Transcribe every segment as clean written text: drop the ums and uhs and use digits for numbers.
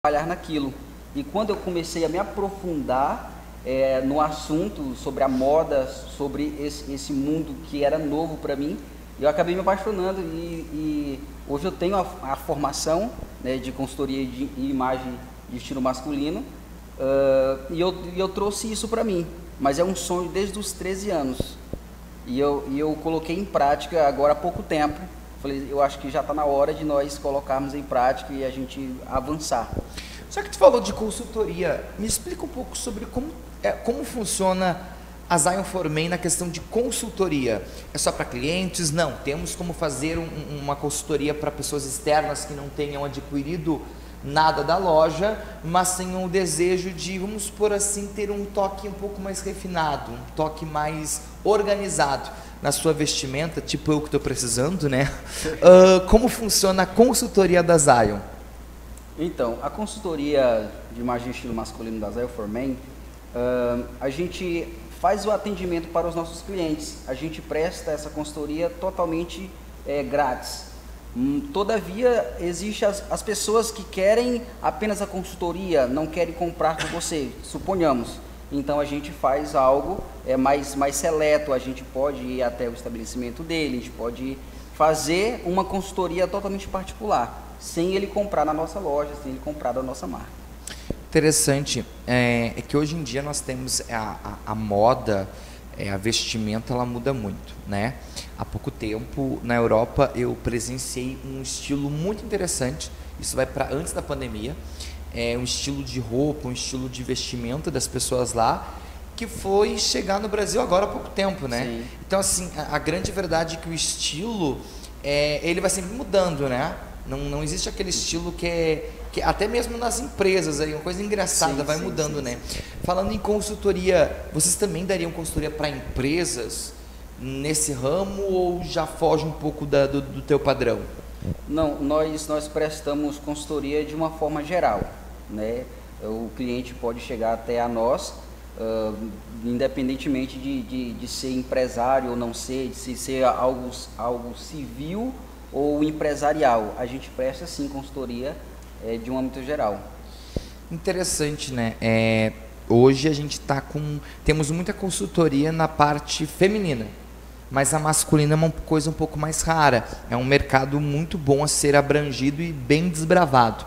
trabalhar naquilo. E quando eu comecei a me aprofundar no assunto sobre a moda, sobre esse mundo que era novo para mim, eu acabei me apaixonando e hoje eu tenho a formação, né, de consultoria de imagem de estilo masculino, e eu trouxe isso para mim, mas é um sonho desde os 13 anos. E eu coloquei em prática agora há pouco tempo. Falei, eu acho que já está na hora de nós colocarmos em prática e a gente avançar. Só que tu falou de consultoria, me explica um pouco sobre como funciona a Zion Formen na questão de consultoria. É só para clientes? Não, temos como fazer uma consultoria para pessoas externas que não tenham adquirido nada da loja, mas tenham o desejo de, vamos por assim, ter um toque um pouco mais refinado, um toque mais organizado na sua vestimenta, tipo eu que estou precisando, né? Como funciona a consultoria da Zion? Então, a consultoria de imagem e estilo masculino da Zion Formen, a gente faz o atendimento para os nossos clientes. A gente presta essa consultoria totalmente grátis. Todavia, existem as pessoas que querem apenas a consultoria, não querem comprar com você, suponhamos. Então, a gente faz algo mais seleto, a gente pode ir até o estabelecimento dele, a gente pode fazer uma consultoria totalmente particular, sem ele comprar na nossa loja, sem ele comprar da nossa marca. Interessante, é que hoje em dia nós temos a moda, a vestimenta, ela muda muito, né? Há pouco tempo, na Europa, eu presenciei um estilo muito interessante, isso vai para antes da pandemia, um estilo de roupa, um estilo de vestimenta das pessoas lá, que foi chegar no Brasil agora há pouco tempo, né? Sim. Então, assim, a grande verdade é que o estilo, ele vai sempre mudando, né? Não existe aquele estilo que até mesmo nas empresas, aí uma coisa engraçada, vai mudando, né? Falando em consultoria, vocês também dariam consultoria para empresas nesse ramo ou já foge um pouco do teu padrão? Não, nós prestamos consultoria de uma forma geral, né? O cliente pode chegar até a nós, independentemente de ser empresário ou não ser, de ser algo civil ou empresarial. A gente presta sim consultoria de um âmbito geral. Interessante, né? Hoje a gente temos muita consultoria na parte feminina, mas a masculina é uma coisa um pouco mais rara. É um mercado muito bom a ser abrangido e bem desbravado.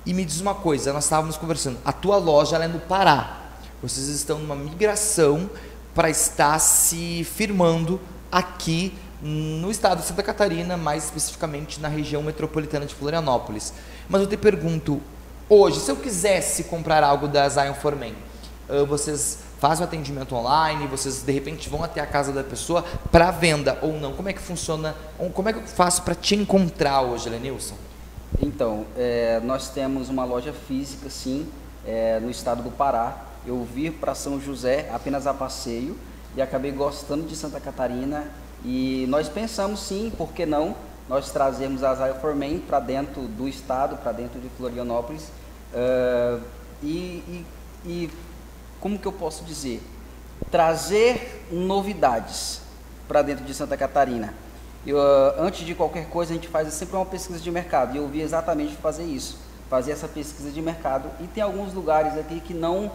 E me diz uma coisa, nós estávamos conversando, a tua loja ela é no Pará. Vocês estão numa migração para estar se firmando aqui no estado de Santa Catarina, mais especificamente na região metropolitana de Florianópolis. Mas eu te pergunto, hoje, se eu quisesse comprar algo da Zion Formen, vocês fazem o atendimento online, vocês de repente vão até a casa da pessoa para venda ou não? Como é que funciona? Como é que eu faço para te encontrar hoje, Lenilson? Então, nós temos uma loja física, sim, no estado do Pará. Eu vim para São José apenas a passeio e acabei gostando de Santa Catarina. E nós pensamos sim, por que não, nós trazemos a Zion Formen para dentro do estado, para dentro de Florianópolis, e como que eu posso dizer? Trazer novidades para dentro de Santa Catarina. Antes de qualquer coisa, a gente faz sempre uma pesquisa de mercado, e eu vi exatamente fazer isso, fazer essa pesquisa de mercado, e tem alguns lugares aqui que não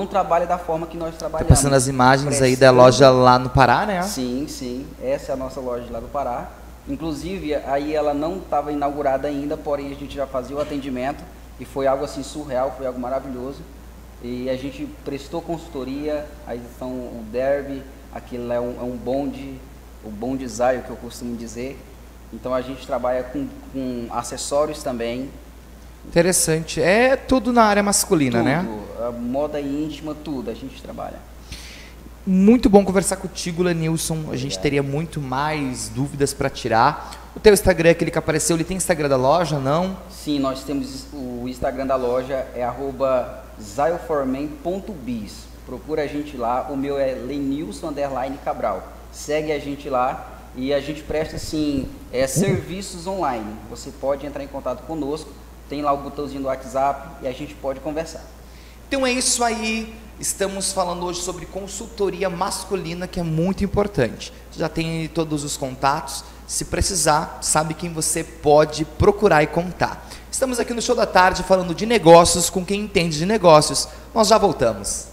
trabalha da forma que nós trabalhamos. Tá passando as imagens aí da loja lá no Pará, né? Sim, sim. Essa é a nossa loja lá do Pará. Inclusive, aí ela não estava inaugurada ainda, porém a gente já fazia o atendimento e foi algo assim surreal, foi algo maravilhoso. E a gente prestou consultoria, aí estão o derby, aquilo é um bonde, o bonde Zion que eu costumo dizer. Então a gente trabalha com acessórios também. Interessante. É tudo na área masculina, tudo, né? A moda íntima, tudo a gente trabalha. Muito bom conversar contigo, Lenilson. A gente teria muito mais dúvidas para tirar. O teu Instagram, aquele que apareceu, ele tem Instagram da loja, não? Sim, nós temos o Instagram da loja, é @zionformen.biz. Procura a gente lá, o meu é Lenilson_Cabral. Segue a gente lá e a gente presta, assim, serviços online. Você pode entrar em contato conosco, tem lá o botãozinho do WhatsApp e a gente pode conversar. Então é isso aí. Estamos falando hoje sobre consultoria masculina, que é muito importante. Já tem todos os contatos. Se precisar, sabe quem você pode procurar e contar. Estamos aqui no Show da Tarde falando de negócios com quem entende de negócios. Nós já voltamos.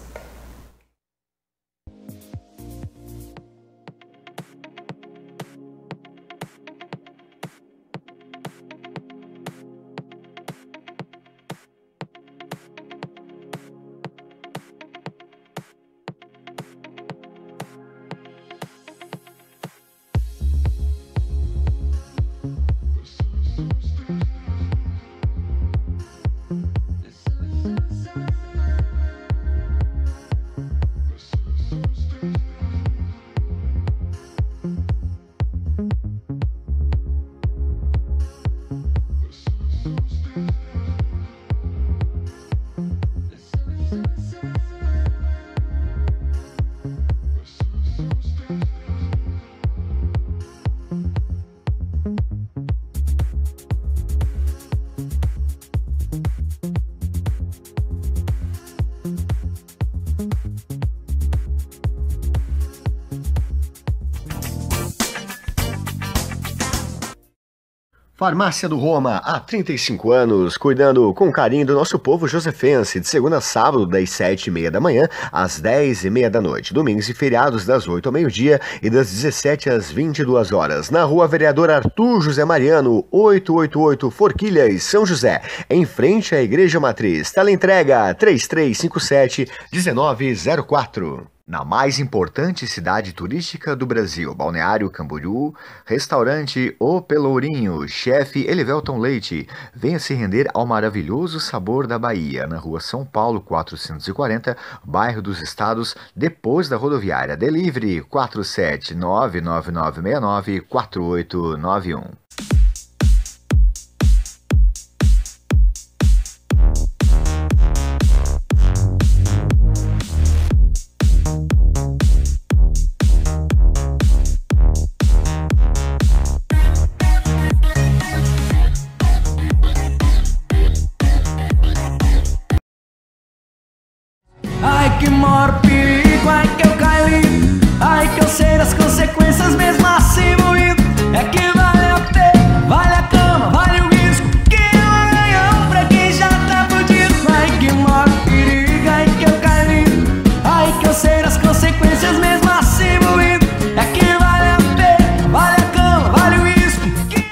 Farmácia do Roma, há 35 anos, cuidando com carinho do nosso povo josefense, de segunda a sábado, das 7h30 da manhã às 10h30 da noite, domingos e feriados das 8 ao meio-dia e das 17 às 22 horas, na Rua Vereador Arthur José Mariano, 888 Forquilhas, São José, em frente à Igreja Matriz. Teleentrega 3357-1904. Na mais importante cidade turística do Brasil, Balneário Camboriú, restaurante O Pelourinho, chefe Elivelton Leite. Venha se render ao maravilhoso sabor da Bahia, na Rua São Paulo 440, bairro dos Estados, depois da rodoviária. Delivery 47999694891. Ai que maior perigo, ai que eu caí, ai que eu sei das consequências mesmo assim moído. É que vale a pena, vale a cama, vale o risco, que é um ganhão pra quem já tá fudido. Ai que maior perigo, ai que eu caí, ai que eu sei das consequências mesmo assim moído. É que vale a pena, vale a cama, vale o risco, que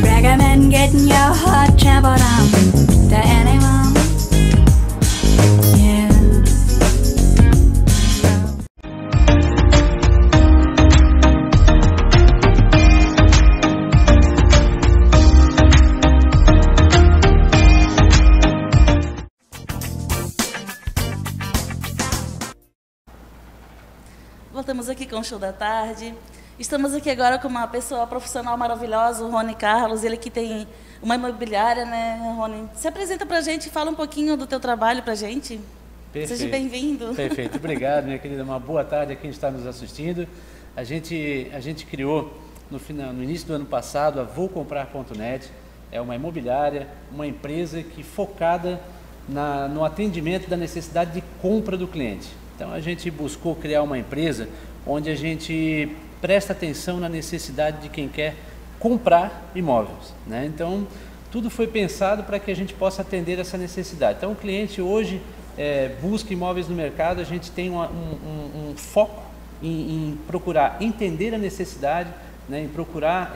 recommend getting your heart trampled on to anyone. Yeah. Voltamos aqui com o Show da Tarde. Estamos aqui agora com uma pessoa profissional maravilhosa, o Rony Carlos, ele que tem uma imobiliária, né, Rony? Se apresenta pra gente, fala um pouquinho do teu trabalho pra gente. Perfeito. Seja bem-vindo. Perfeito, obrigado, minha querida, uma boa tarde a quem está nos assistindo. A gente criou no início do ano passado a VouComprar.net, é uma imobiliária, uma empresa que focada no atendimento da necessidade de compra do cliente. Então a gente buscou criar uma empresa onde a gente presta atenção na necessidade de quem quer comprar imóveis, né? Então, tudo foi pensado para que a gente possa atender essa necessidade. Então, o cliente hoje busca imóveis no mercado, a gente tem um foco em procurar entender a necessidade, né? Em procurar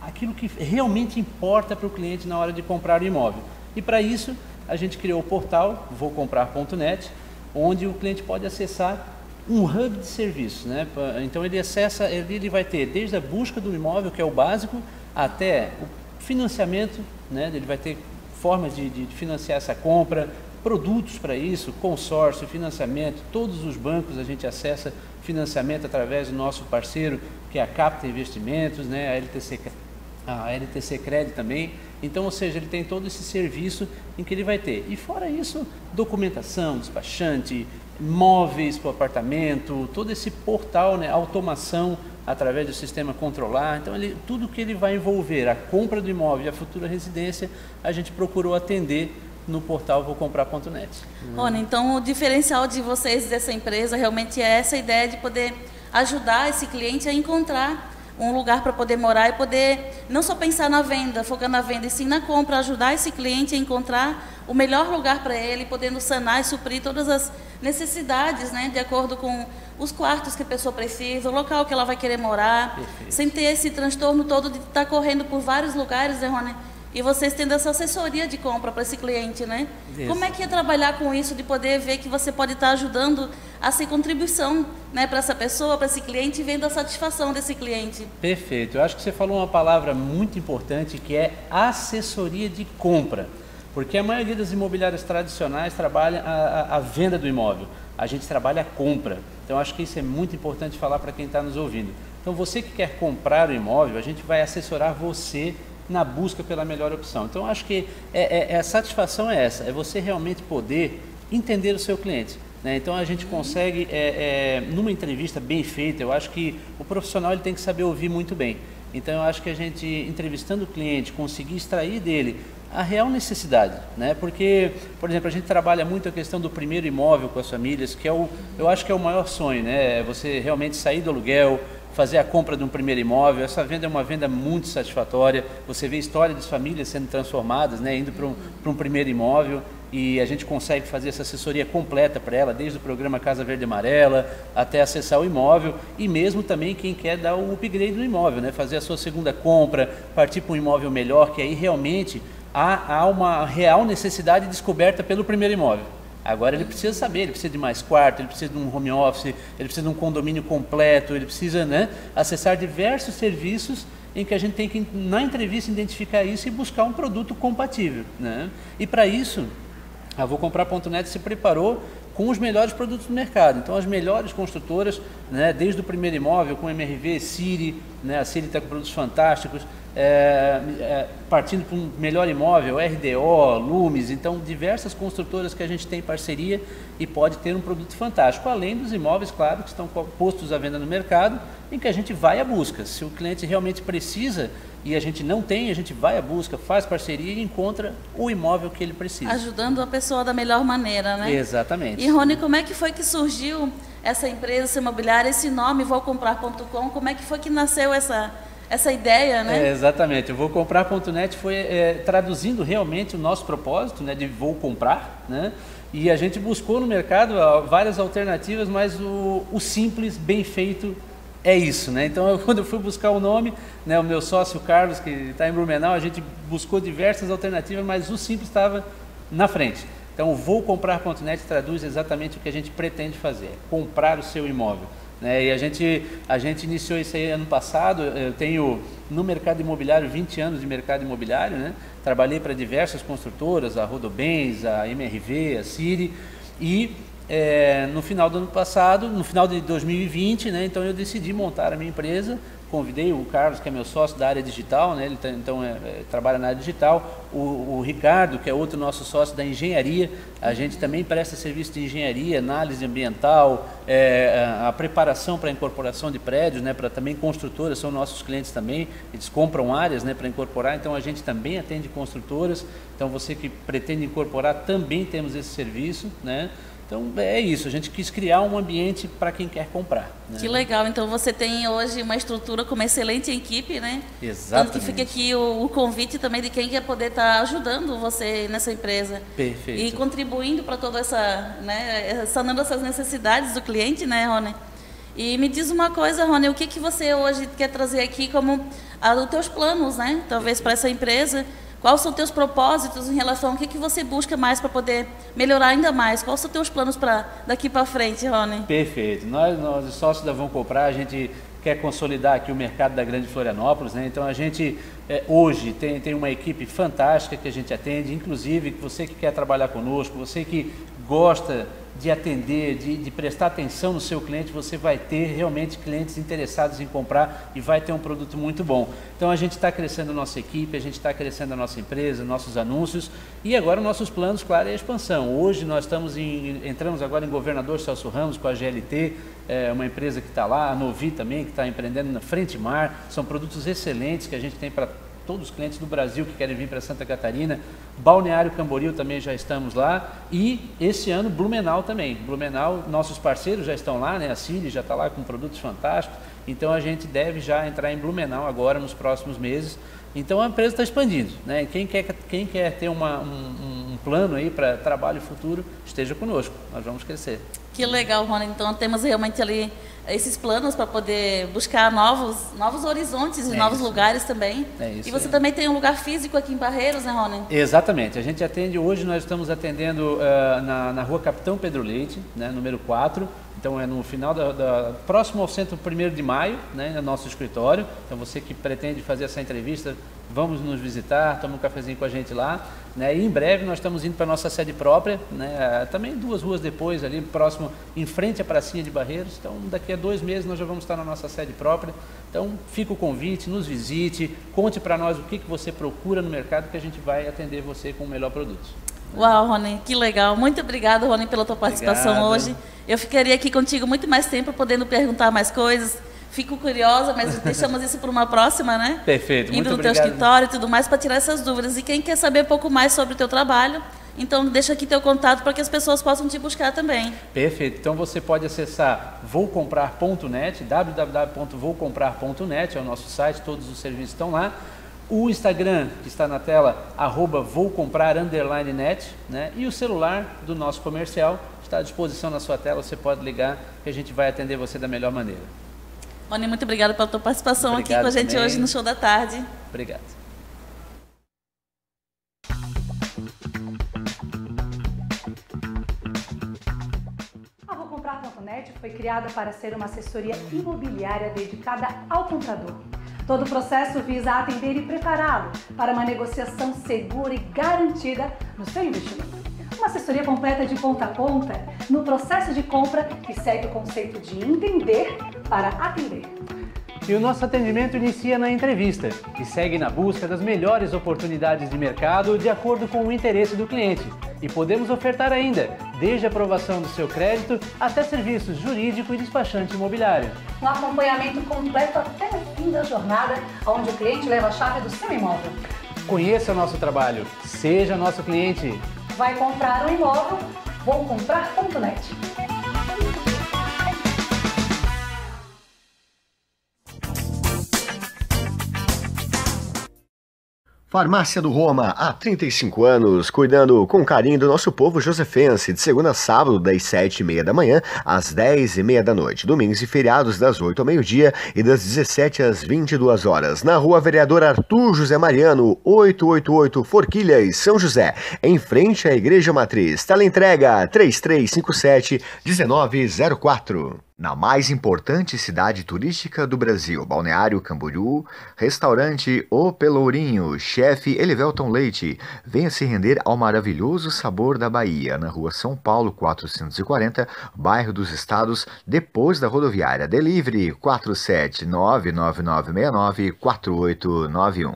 aquilo que realmente importa para o cliente na hora de comprar o imóvel. E para isso, a gente criou o portal VouComprar.net, onde o cliente pode acessar um hub de serviço, né? Então ele acessa, ele vai ter desde a busca do imóvel, que é o básico, até o financiamento, né? Ele vai ter formas de financiar essa compra, produtos para isso, consórcio, financiamento, todos os bancos a gente acessa financiamento através do nosso parceiro, que é a Capta Investimentos, né? A LTC Credit também. Então, ou seja, ele tem todo esse serviço em que ele vai ter. E fora isso, documentação, despachante, móveis para o apartamento, todo esse portal, né, automação através do sistema Controlar. Então, tudo que ele vai envolver a compra do imóvel e a futura residência, a gente procurou atender no portal voucomprar.net. Rony, então o diferencial de vocês dessa empresa realmente é essa ideia de poder ajudar esse cliente a encontrar um lugar para poder morar e poder não só pensar na venda, focar na venda, e sim na compra, ajudar esse cliente a encontrar o melhor lugar para ele, podendo sanar e suprir todas as necessidades, né, de acordo com os quartos que a pessoa precisa, o local que ela vai querer morar. Perfeito. Sem ter esse transtorno todo de estar correndo por vários lugares, né, Rony? E vocês tendo essa assessoria de compra para esse cliente, né? Isso. Como é que é trabalhar com isso, de poder ver que você pode estar ajudando a ser contribuição, né, para essa pessoa, para esse cliente, e vendo a satisfação desse cliente? Perfeito. Eu acho que você falou uma palavra muito importante, que é assessoria de compra. Porque a maioria das imobiliárias tradicionais trabalha a venda do imóvel. A gente trabalha a compra. Então, acho que isso é muito importante falar para quem está nos ouvindo. Então, você que quer comprar o imóvel, a gente vai assessorar você na busca pela melhor opção. Então, acho que a satisfação é essa, é você realmente poder entender o seu cliente, né? Então, a gente consegue, numa entrevista bem feita, eu acho que o profissional ele tem que saber ouvir muito bem. Então, eu acho que a gente, entrevistando o cliente, conseguir extrair dele a real necessidade, né? Porque, por exemplo, a gente trabalha muito a questão do primeiro imóvel com as famílias, que eu acho que é o maior sonho, né? Você realmente sair do aluguel, fazer a compra de um primeiro imóvel. Essa venda é uma venda muito satisfatória. Você vê história de famílias sendo transformadas, né, indo para um primeiro imóvel, e a gente consegue fazer essa assessoria completa para ela, desde o programa Casa Verde Amarela até acessar o imóvel, e mesmo também quem quer dar o upgrade no imóvel, né, fazer a sua segunda compra, partir para um imóvel melhor, que aí realmente há uma real necessidade descoberta pelo primeiro imóvel. Agora ele precisa saber, ele precisa de mais quarto, ele precisa de um home office, ele precisa de um condomínio completo, ele precisa, né, acessar diversos serviços em que a gente tem que, na entrevista, identificar isso e buscar um produto compatível, né? E para isso, a voucomprar.net se preparou com os melhores produtos do mercado. Então, as melhores construtoras, né, desde o primeiro imóvel, com MRV, Siri, né, a Siri está com produtos fantásticos, partindo para um melhor imóvel, RDO, Lumes, então diversas construtoras que a gente tem parceria e pode ter um produto fantástico, além dos imóveis, claro, que estão postos à venda no mercado, em que a gente vai à busca. Se o cliente realmente precisa e a gente não tem, a gente vai à busca, faz parceria e encontra o imóvel que ele precisa. Ajudando a pessoa da melhor maneira, né? Exatamente. E, Rony, como é que foi que surgiu essa empresa, essa imobiliária, esse nome, voucomprar.com? Como é que foi que nasceu essa ideia, né? Exatamente. O voucomprar.net foi traduzindo realmente o nosso propósito, né, de vou comprar, né? E a gente buscou no mercado várias alternativas, mas o simples, bem feito, é isso, né? Então, quando eu fui buscar o nome, né, o meu sócio Carlos, que está em Blumenau, a gente buscou diversas alternativas, mas o simples estava na frente. Então, o voucomprar.net traduz exatamente o que a gente pretende fazer, comprar o seu imóvel, né? E a gente iniciou isso aí ano passado. Eu tenho no mercado imobiliário 20 anos de mercado imobiliário, né? Trabalhei para diversas construtoras, a Rodobens, a MRV, a Siri, e no final do ano passado, no final de 2020, né, então eu decidi montar a minha empresa. Convidei o Carlos, que é meu sócio da área digital, né, ele trabalha na área digital, o Ricardo, que é outro nosso sócio da engenharia. A gente também presta serviço de engenharia, análise ambiental, a preparação para a incorporação de prédios, né, para também construtoras, são nossos clientes também, eles compram áreas, né, para incorporar, então a gente também atende construtoras. Então você que pretende incorporar, também temos esse serviço, né? Então é isso, a gente quis criar um ambiente para quem quer comprar, né? Que legal, então você tem hoje uma estrutura com uma excelente equipe, né? Exatamente. Tanto que fica aqui o convite também de quem quer poder estar ajudando você nessa empresa. Perfeito. E contribuindo para toda essa, né, sanando essas necessidades do cliente, né, Rony? E me diz uma coisa, Rony, o que você hoje quer trazer aqui como os teus planos, né? Talvez para essa empresa. Quais são os teus propósitos em relação ao que você busca mais para poder melhorar ainda mais? Quais são os teus planos para daqui para frente, Rony? Perfeito. Nós sócios da Vão Comprar, a gente quer consolidar aqui o mercado da Grande Florianópolis, né? Então a gente hoje tem uma equipe fantástica que a gente atende, inclusive você que quer trabalhar conosco, você que gosta de atender, de prestar atenção no seu cliente, você vai ter realmente clientes interessados em comprar e vai ter um produto muito bom. Então a gente está crescendo a nossa equipe, a gente está crescendo a nossa empresa, nossos anúncios e agora nossos planos, claro, é a expansão. Hoje nós entramos agora em Governador Celso Ramos com a GLT, uma empresa que está lá, a Novi também, que está empreendendo na Frente Mar. São produtos excelentes que a gente tem para todos os clientes do Brasil que querem vir para Santa Catarina. Balneário Camboriú também já estamos lá e esse ano Blumenau também. Blumenau, nossos parceiros já estão lá, né? A Cili já está lá com produtos fantásticos, então a gente deve já entrar em Blumenau agora nos próximos meses. Então a empresa está expandindo, né? Quem quer ter um plano aí para trabalho futuro, esteja conosco, nós vamos crescer. Que legal, Rony. Então temos realmente ali esses planos para poder buscar novos horizontes e novos lugares também. E você também tem um lugar físico aqui em Barreiros, né, Rony? Exatamente. A gente atende, hoje nós estamos atendendo na rua Capitão Pedro Leite, né, número 4. Então é no final próximo ao Centro 1º de Maio, né, no nosso escritório. Então você que pretende fazer essa entrevista, vamos nos visitar, toma um cafezinho com a gente lá, né? E em breve nós estamos indo para a nossa sede própria, né? Também 2 ruas depois, ali próximo, em frente à pracinha de Barreiros. Então daqui a 2 meses nós já vamos estar na nossa sede própria. Então fica o convite, nos visite, conte para nós o que você procura no mercado, que a gente vai atender você com o melhor produto. Uau, Rony, que legal. Muito obrigado, Rony, pela tua participação hoje. Eu ficaria aqui contigo muito mais tempo, podendo perguntar mais coisas. Fico curiosa, mas deixamos isso para uma próxima, né? Perfeito, muito obrigado. Indo no teu escritório e tudo mais, para tirar essas dúvidas. E quem quer saber um pouco mais sobre o teu trabalho, então deixa aqui teu contato para que as pessoas possam te buscar também. Perfeito. Então você pode acessar voucomprar.net, www.voucomprar.net, é o nosso site, todos os serviços estão lá. O Instagram, que está na tela, @voucomprar_net, né? E o celular do nosso comercial está à disposição na sua tela, você pode ligar que a gente vai atender você da melhor maneira. Rony, muito obrigada pela tua participação aqui com a gente também hoje no Show da Tarde. Obrigado. A Voucomprar.net foi criada para ser uma assessoria imobiliária dedicada ao comprador. Todo o processo visa atender e prepará-lo para uma negociação segura e garantida no seu investimento. Uma assessoria completa de ponta a ponta no processo de compra que segue o conceito de entender para atender. E o nosso atendimento inicia na entrevista e segue na busca das melhores oportunidades de mercado de acordo com o interesse do cliente. E podemos ofertar ainda, desde a aprovação do seu crédito até serviços jurídico e despachante imobiliário. Um acompanhamento completo até o fim da jornada, onde o cliente leva a chave do seu imóvel. Conheça o nosso trabalho, seja nosso cliente. Vai comprar um imóvel? Voucomprar.net. Farmácia do Roma, há 35 anos, cuidando com carinho do nosso povo josefense, de segunda a sábado, das 7h30 da manhã às 10h30 da noite, domingos e feriados das 8 ao meio-dia e das 17 às 22 horas, na rua Vereador Arthur José Mariano, 888 Forquilhas, São José, em frente à Igreja Matriz. Teleentrega 3357-1904. Na mais importante cidade turística do Brasil, Balneário Camboriú, restaurante O Pelourinho, chefe Elivelton Leite. Venha se render ao maravilhoso sabor da Bahia, na rua São Paulo 440, bairro dos Estados, depois da rodoviária. Delivery 47999694891.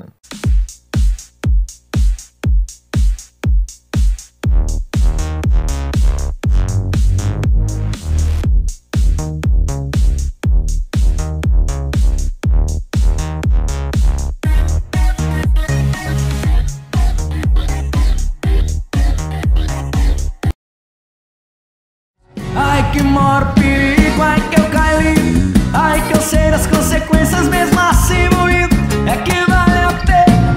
Ai que maior perigo, ai que eu caí, ai que eu sei das consequências mesmo assim moído. É que vale a pena,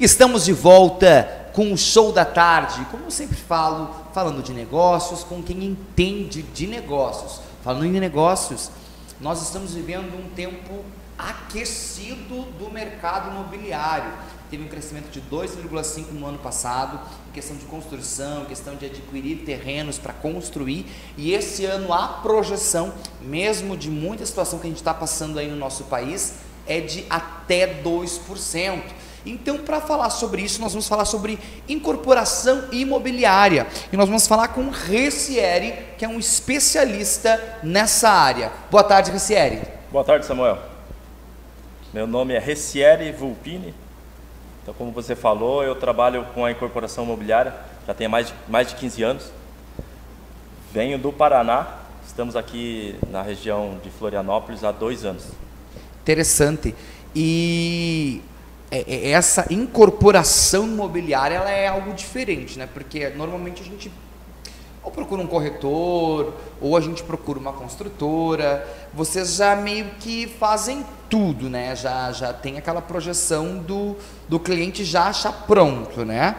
Estamos de volta com o Show da Tarde, como eu sempre falo, falando de negócios, com quem entende de negócios. Falando em negócios, nós estamos vivendo um tempo aquecido do mercado imobiliário. Teve um crescimento de 2,5% no ano passado, em questão de construção, em questão de adquirir terrenos para construir, e esse ano a projeção, mesmo de muita situação que a gente está passando aí no nosso país, é de até 2%. Então, para falar sobre isso, nós vamos falar sobre incorporação imobiliária, e nós vamos falar com o Recieri, que é um especialista nessa área. Boa tarde, Recieri. Boa tarde, Samuel. Meu nome é Recieri Vulpini. Então, como você falou, eu trabalho com a incorporação imobiliária, já tenho mais de 15 anos. Venho do Paraná, estamos aqui na região de Florianópolis há 2 anos. Interessante. E essa incorporação imobiliária, ela é algo diferente, né? Porque normalmente a gente ou procura um corretor, ou a gente procura uma construtora. Vocês já meio que fazem tudo, né? Já tem aquela projeção do cliente já achar pronto, né?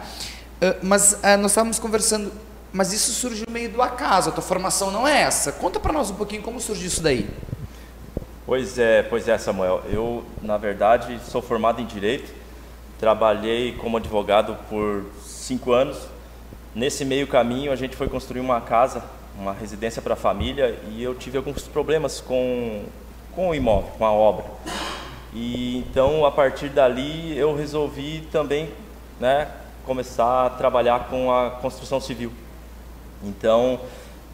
Mas nós estávamos conversando, mas isso surgiu meio do acaso, a tua formação não é essa. Conta para nós um pouquinho como surgiu isso daí. Pois é, Samuel. Eu, na verdade, sou formado em Direito, trabalhei como advogado por 5 anos. Nesse meio caminho, a gente foi construir uma casa, uma residência para a família, e eu tive alguns problemas com o imóvel, com a obra. E então, a partir dali, eu resolvi também, né, começar a trabalhar com a construção civil. Então,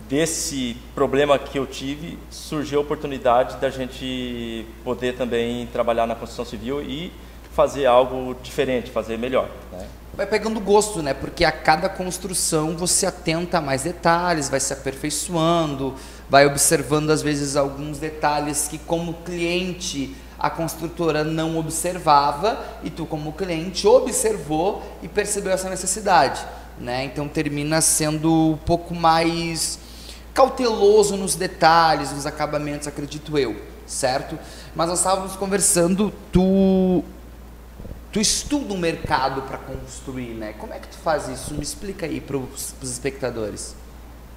desse problema que eu tive, surgiu a oportunidade da gente poder também trabalhar na construção civil e fazer algo diferente, fazer melhor, né? Vai pegando gosto, né? Porque a cada construção você atenta a mais detalhes, vai se aperfeiçoando, vai observando às vezes alguns detalhes que como cliente a construtora não observava e tu como cliente observou e percebeu essa necessidade, né? Então termina sendo um pouco mais cauteloso nos detalhes, nos acabamentos, acredito eu, certo? Mas nós estávamos conversando, tu estuda o mercado para construir, né? Como é que tu faz isso? Me explica aí para os espectadores.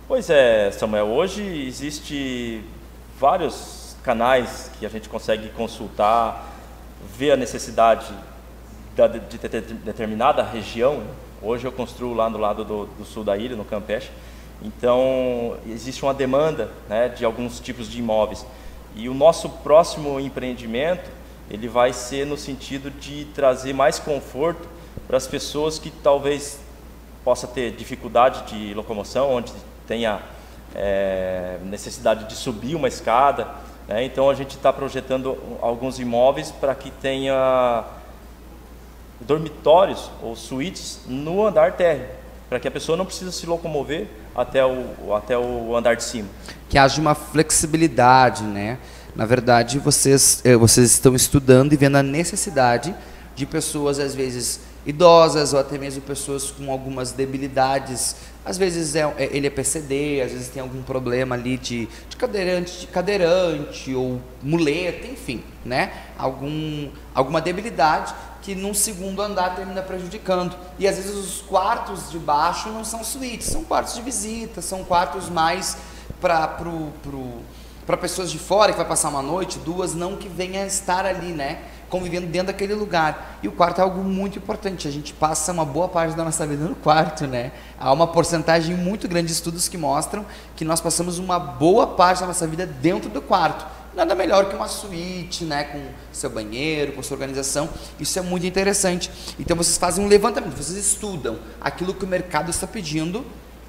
Pois é, Samuel, hoje existe vários canais que a gente consegue consultar, ver a necessidade de determinada região. Hoje eu construo lá no lado do sul da ilha, no Campeche. Então, existe uma demanda, né, de alguns tipos de imóveis. E o nosso próximo empreendimento, ele vai ser no sentido de trazer mais conforto para as pessoas que talvez possa ter dificuldade de locomoção, onde tenha necessidade de subir uma escada, né? Então, a gente está projetando alguns imóveis para que tenha dormitórios ou suítes no andar térreo, para que a pessoa não precise se locomover até o andar de cima. Que haja uma flexibilidade, né? Na verdade, vocês estão estudando e vendo a necessidade de pessoas, às vezes, idosas ou até mesmo pessoas com algumas debilidades. Às vezes ele é PCD, às vezes tem algum problema ali de cadeirante ou muleta, enfim, né? Alguma debilidade que num segundo andar termina prejudicando. E às vezes os quartos de baixo não são suítes, são quartos de visita, são quartos mais para pessoas de fora que vai passar uma noite, 2, não que venha estar ali, né, convivendo dentro daquele lugar. E o quarto é algo muito importante, a gente passa uma boa parte da nossa vida no quarto, né? Há uma porcentagem muito grande de estudos que mostram que nós passamos uma boa parte da nossa vida dentro do quarto. Nada melhor que uma suíte, né, com seu banheiro, com sua organização. Isso é muito interessante. Então vocês fazem um levantamento, vocês estudam aquilo que o mercado está pedindo,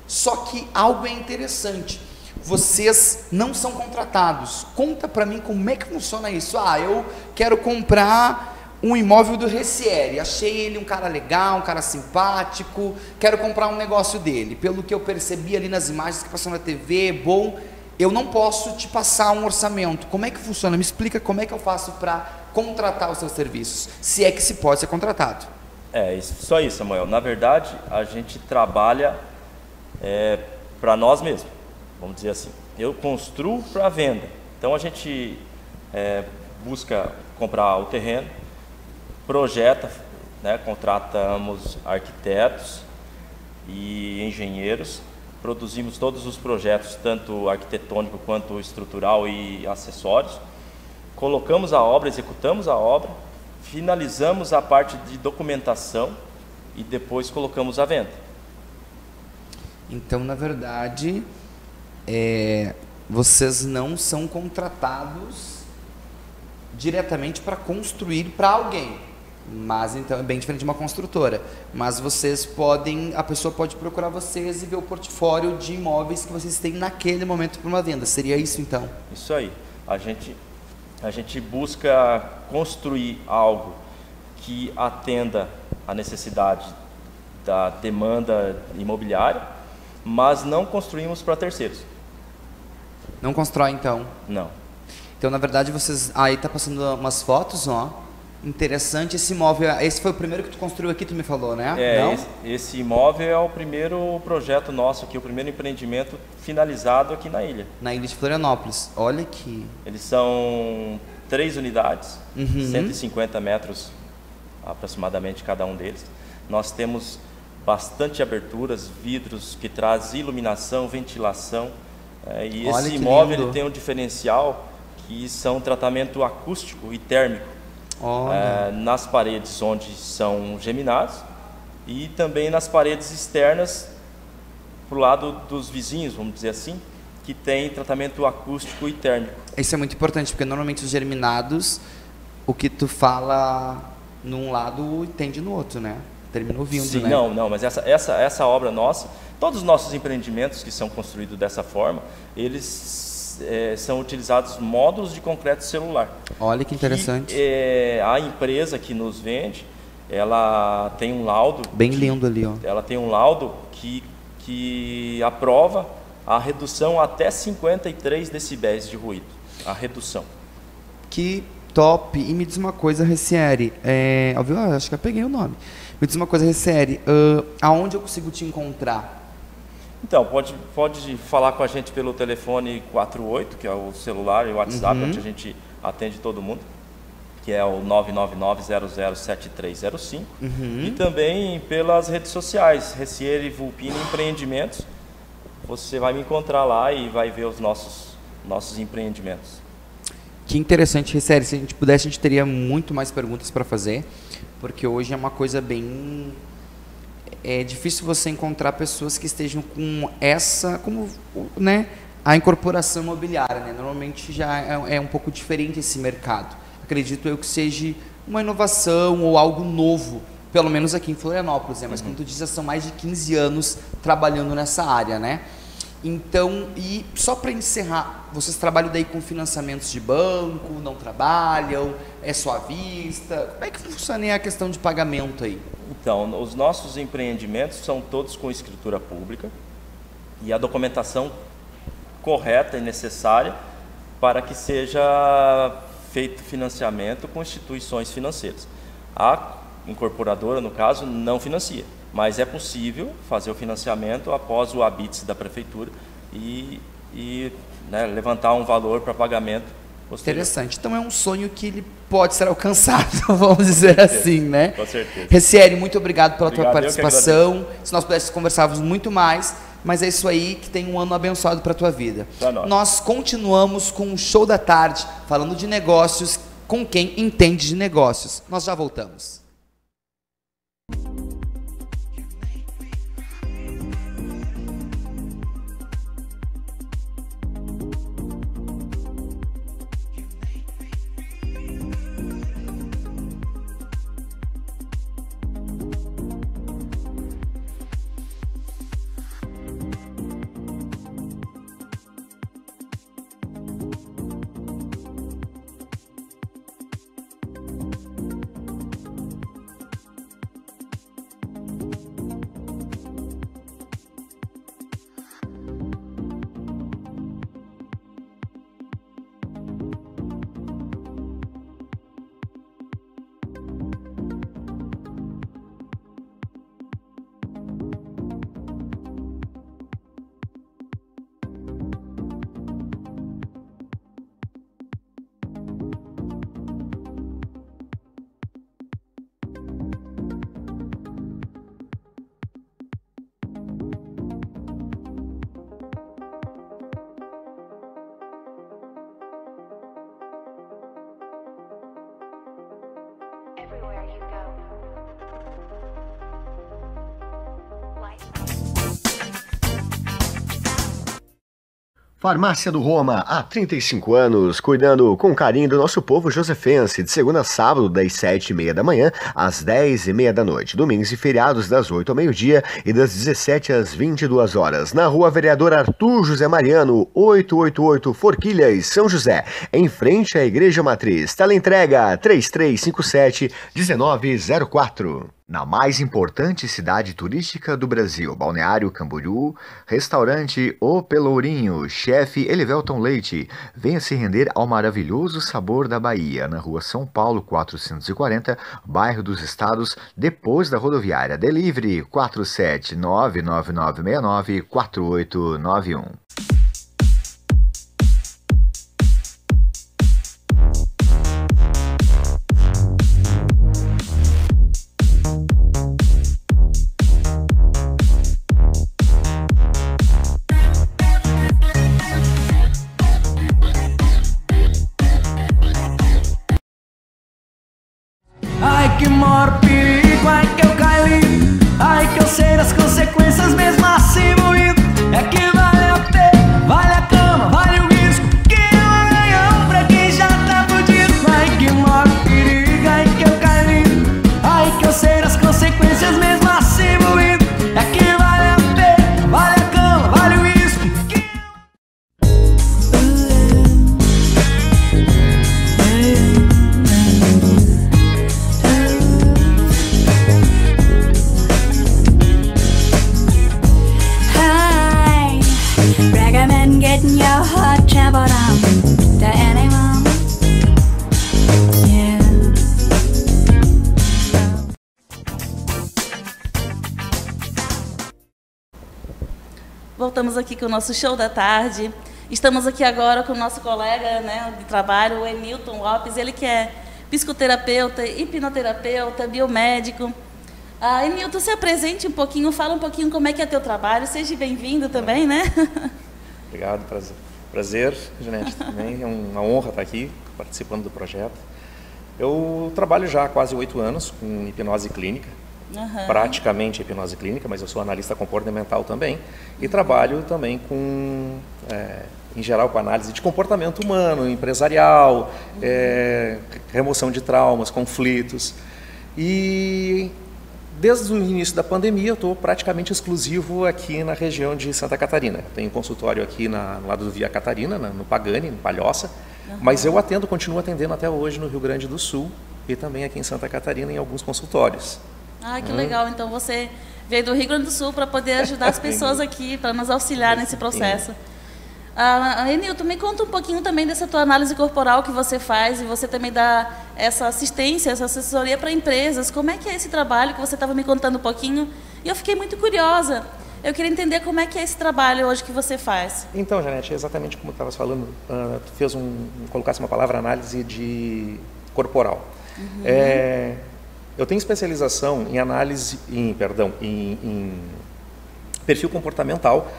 só que algo é interessante. Vocês não são contratados. Conta para mim como é que funciona isso. Eu quero comprar um imóvel do Ressieri. Achei ele um cara legal, um cara simpático. Quero comprar um negócio dele. Pelo que eu percebi ali nas imagens que passam na TV, bom. Eu não posso te passar um orçamento. Como é que funciona? Me explica como é que eu faço para contratar os seus serviços. Se é que se pode ser contratado. Isso aí, Samuel. Na verdade, a gente trabalha para nós mesmos. Vamos dizer assim, eu construo para venda. Então a gente busca comprar o terreno, projeta, né, contratamos arquitetos e engenheiros, produzimos todos os projetos, tanto arquitetônico quanto estrutural e acessórios, colocamos a obra, executamos a obra, finalizamos a parte de documentação e depois colocamos à venda. Então, na verdade, vocês não são contratados diretamente para construir para alguém, mas então é bem diferente de uma construtora. Mas a pessoa pode procurar vocês e ver o portfólio de imóveis que vocês têm naquele momento para uma venda. Seria isso então? Isso aí. A gente busca construir algo que atenda à necessidade da demanda imobiliária, mas não construímos para terceiros. Não constrói, então? Não. Então, na verdade, vocês... Aí tá passando umas fotos, ó. Interessante. Esse imóvel... Esse foi o primeiro que tu construiu aqui, tu me falou, né? Não? Esse imóvel é o primeiro projeto nosso aqui, o primeiro empreendimento finalizado aqui na ilha. Na ilha de Florianópolis. Olha aqui. Eles são 3 unidades, 150 metros aproximadamente cada um deles. Nós temos bastante aberturas, vidros que traz iluminação, ventilação. E Olha esse que imóvel lindo. ele tem um diferencial que são tratamento acústico e térmico nas paredes onde são geminados e também nas paredes externas para o lado dos vizinhos, vamos dizer assim, que tem tratamento acústico e térmico. Isso é muito importante, porque normalmente os germinados, o que tu fala num lado, entende no outro, né? Termina ouvindo, Sim, né? Não, mas essa obra nossa, todos os nossos empreendimentos que são construídos dessa forma, eles são utilizados módulos de concreto celular. Olha que interessante. A empresa que nos vende, ela tem um laudo... Bem lindo ali, ó. Ela tem um laudo que aprova a redução até 53 decibéis de ruído. A redução. Que top. E me diz uma coisa, Recieri. Acho que eu peguei o nome. Me diz uma coisa, Recieri. Aonde eu consigo te encontrar? Então, pode falar com a gente pelo telefone 48, que é o celular e o WhatsApp, onde a gente atende todo mundo, que é o 999-007305. E também pelas redes sociais, Recieri Vulpini Empreendimentos. Você vai me encontrar lá e vai ver os nossos empreendimentos. Que interessante, Recieri. Se a gente pudesse, a gente teria muito mais perguntas para fazer, porque hoje é uma coisa bem... É difícil você encontrar pessoas que estejam com a incorporação imobiliária, né? Normalmente já é um pouco diferente esse mercado. Acredito eu que seja uma inovação ou algo novo, pelo menos aqui em Florianópolis, né? Mas como tu disse, são mais de 15 anos trabalhando nessa área, né? Então, e só para encerrar, vocês trabalham daí com financiamentos de banco, não trabalham, é só à vista? Como é que funciona a questão de pagamento aí? Então, os nossos empreendimentos são todos com escritura pública e a documentação correta e necessária para que seja feito financiamento com instituições financeiras. A incorporadora, no caso, não financia, mas é possível fazer o financiamento após o habite da prefeitura e levantar um valor para pagamento posterior. Interessante. Então é um sonho que ele pode ser alcançado, vamos dizer assim, né? Com certeza. Recieri, muito obrigado pela tua Obrigado, participação. Se nós pudéssemos conversarmos muito mais, mas é isso aí, que tem um ano abençoado para a tua vida. Nós continuamos com o Show da Tarde, falando de negócios com quem entende de negócios. Nós já voltamos. Farmácia do Roma, há 35 anos, cuidando com carinho do nosso povo josefense, de segunda a sábado, das 7h30 da manhã às 10h30 da noite, domingos e feriados das 8 ao meio-dia e das 17 às 22 horas, na Rua Vereador Arthur José Mariano, 888 Forquilhas, São José, em frente à Igreja Matriz. Teleentrega 3357-1904. Na mais importante cidade turística do Brasil, Balneário Camboriú, restaurante O Pelourinho, chefe Elivelton Leite. Venha se render ao maravilhoso sabor da Bahia, na Rua São Paulo 440, bairro dos Estados, depois da rodoviária. Delivery 47999694891. que eu sei das consequências mesmo assim moído. É que vale a pena, vale a cama, vale o risco, que é um ganhão pra quem já tá fudido. Ai que mora o perigo, ai que eu caí, ai que eu sei das consequências mesmo assim moído. É que vale a pena, vale a cama, vale o risco, que Hi, recommend getting your heart trampled on to anyone. Yeah. Voltamos aqui com o nosso show da tarde. Estamos aqui agora com o nosso colega, né, de trabalho, o Enilton Lopes. Ele que é psicoterapeuta, hipnoterapeuta, biomédico. Enilton, se apresente um pouquinho, fala um pouquinho como é que é teu trabalho. Seja bem-vindo também, né? Obrigado, prazer, Janete, também. É uma honra estar aqui participando do projeto. Eu trabalho já há quase 8 anos com hipnose clínica. Praticamente hipnose clínica, mas eu sou analista comportamental também e trabalho também com, em geral, com análise de comportamento humano, empresarial, remoção de traumas, conflitos. E desde o início da pandemia eu estou praticamente exclusivo aqui na região de Santa Catarina. Tenho consultório aqui no lado do Via Catarina, no Pagani, no Palhoça, mas eu continuo atendendo até hoje no Rio Grande do Sul e também aqui em Santa Catarina em alguns consultórios. Ah, que legal. Então você veio do Rio Grande do Sul para poder ajudar as pessoas aqui, para nos auxiliar nesse processo. Enilton, me conta um pouquinho também dessa tua análise corporal que você faz e você também dá essa assistência, essa assessoria para empresas. Como é que é esse trabalho que você estava me contando um pouquinho? E eu fiquei muito curiosa. Eu queria entender como é que é esse trabalho hoje que você faz. Então, Janete, exatamente como tu estavas falando, tu colocasse uma palavra, análise de corporal. Eu tenho especialização em análise, em perfil comportamental,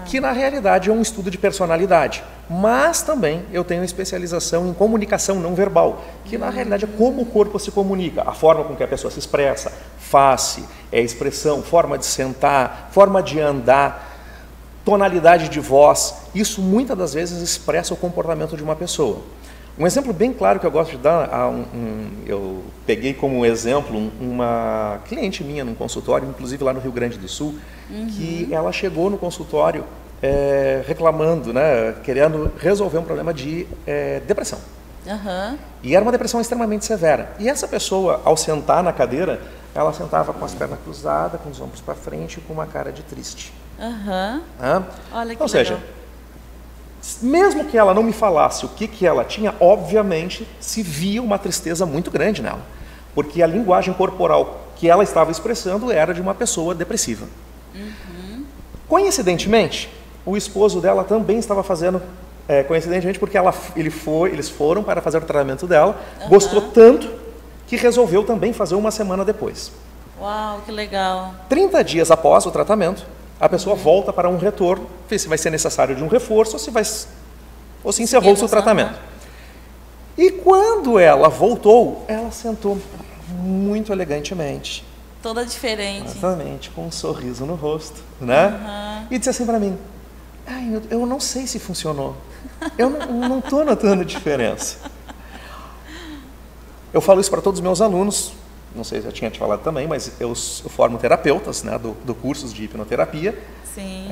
que na realidade é um estudo de personalidade. Mas também eu tenho especialização em comunicação não verbal, que na realidade é como o corpo se comunica, a forma com que a pessoa se expressa, face, expressão, forma de sentar, forma de andar, tonalidade de voz. Isso muitas das vezes expressa o comportamento de uma pessoa. Um exemplo bem claro que eu gosto de dar, eu peguei como exemplo uma cliente minha num consultório, inclusive lá no Rio Grande do Sul, que ela chegou no consultório reclamando, né, querendo resolver um problema de depressão. E era uma depressão extremamente severa. E essa pessoa, ao sentar na cadeira, ela sentava com as pernas cruzadas, com os ombros para frente, com uma cara de triste. Olha que Ou seja, mesmo que ela não me falasse o que ela tinha, obviamente se via uma tristeza muito grande nela, porque a linguagem corporal que ela estava expressando era de uma pessoa depressiva. Coincidentemente, o esposo dela também estava fazendo, coincidentemente porque eles foram para fazer o tratamento dela, gostou tanto que resolveu também fazer uma semana depois. Uau, que legal. 30 dias após o tratamento, a pessoa volta para um retorno, vê se vai ser necessário de um reforço ou se encerrou o seu tratamento. E quando ela voltou, ela sentou muito elegantemente. Toda diferente. Exatamente, com um sorriso no rosto, né? E disse assim para mim, eu não sei se funcionou, eu não estou notando diferença. Eu falo isso para todos os meus alunos, não sei se eu tinha te falado também, mas eu formo terapeutas, né, do curso de hipnoterapia. Sim.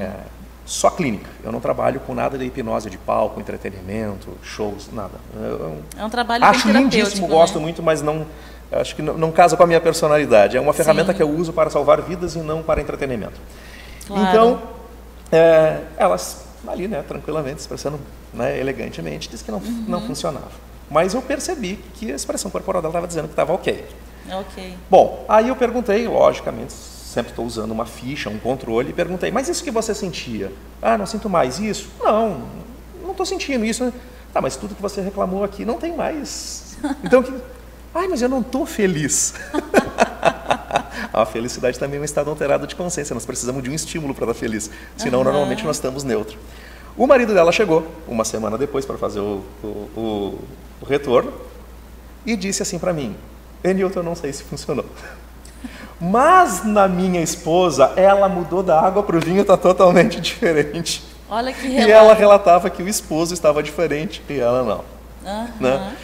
Só clínica. Eu não trabalho com nada de hipnose de palco, entretenimento, shows, nada. É um trabalho acho bem lindíssimo, gosto muito, mas acho que não casa com a minha personalidade. É uma ferramenta que eu uso para salvar vidas e não para entretenimento. Claro. Então, elas ali, né, tranquilamente, expressando, né, elegantemente, disse que não funcionava. Mas eu percebi que a expressão corporal dela estava dizendo que estava ok. Bom, aí eu perguntei, logicamente, sempre estou usando uma ficha, um controle, e perguntei, mas isso que você sentia? Não sinto mais isso? Não estou sentindo isso. Tá, mas tudo que você reclamou aqui não tem mais. Então, mas eu não estou feliz. A felicidade também é um estado alterado de consciência, nós precisamos de um estímulo para estar feliz, senão normalmente nós estamos neutros. O marido dela chegou, uma semana depois, para fazer o retorno, e disse assim para mim, Enilton, eu não sei se funcionou. Mas na minha esposa, ela mudou da água para o vinho, está totalmente diferente. Olha que E ela relatava que o esposo estava diferente e ela não. Né?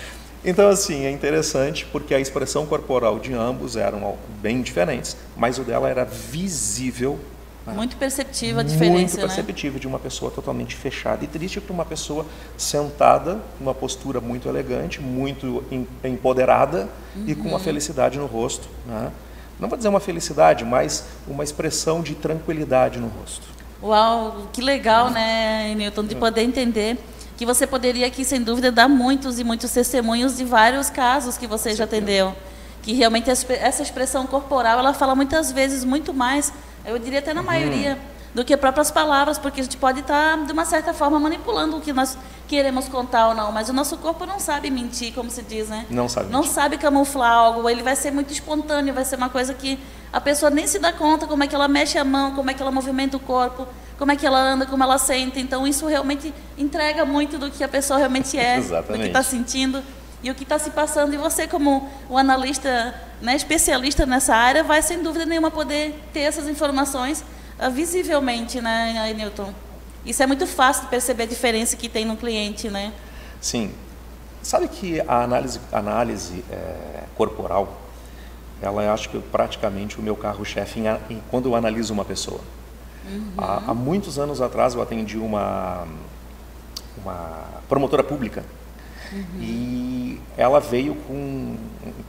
Então, assim, é interessante porque a expressão corporal de ambos eram bem diferentes, mas o dela era visível. Muito perceptível a diferença, muito perceptível, de uma pessoa totalmente fechada e triste para uma pessoa sentada, numa postura muito elegante, muito empoderada e com uma felicidade no rosto. Né? Não vou dizer uma felicidade, mas uma expressão de tranquilidade no rosto. Uau, que legal, né, Newton, de poder entender que você poderia aqui, sem dúvida, dar muitos e muitos testemunhos de vários casos que você já atendeu. Que realmente essa expressão corporal, ela fala muitas vezes muito mais, eu diria até na maioria, do que próprias palavras, porque a gente pode estar, de uma certa forma, manipulando o que nós queremos contar ou não, mas o nosso corpo não sabe mentir, como se diz, né? Não sabe mentir. Não sabe camuflar algo, ele vai ser muito espontâneo, vai ser uma coisa que a pessoa nem se dá conta como é que ela mexe a mão, como é que ela movimenta o corpo, como é que ela anda, como ela sente. Então, isso realmente entrega muito do que a pessoa realmente é, do que está sentindo e o que está se passando. E você, como um analista, né, especialista nessa área, vai, sem dúvida nenhuma, poder ter essas informações visivelmente, né, Newton? Isso é muito fácil de perceber a diferença que tem no cliente, né? Sim. Sabe que a análise corporal, ela é, acho que, praticamente o meu carro-chefe quando eu analiso uma pessoa. Há muitos anos atrás eu atendi uma promotora pública e ela veio com...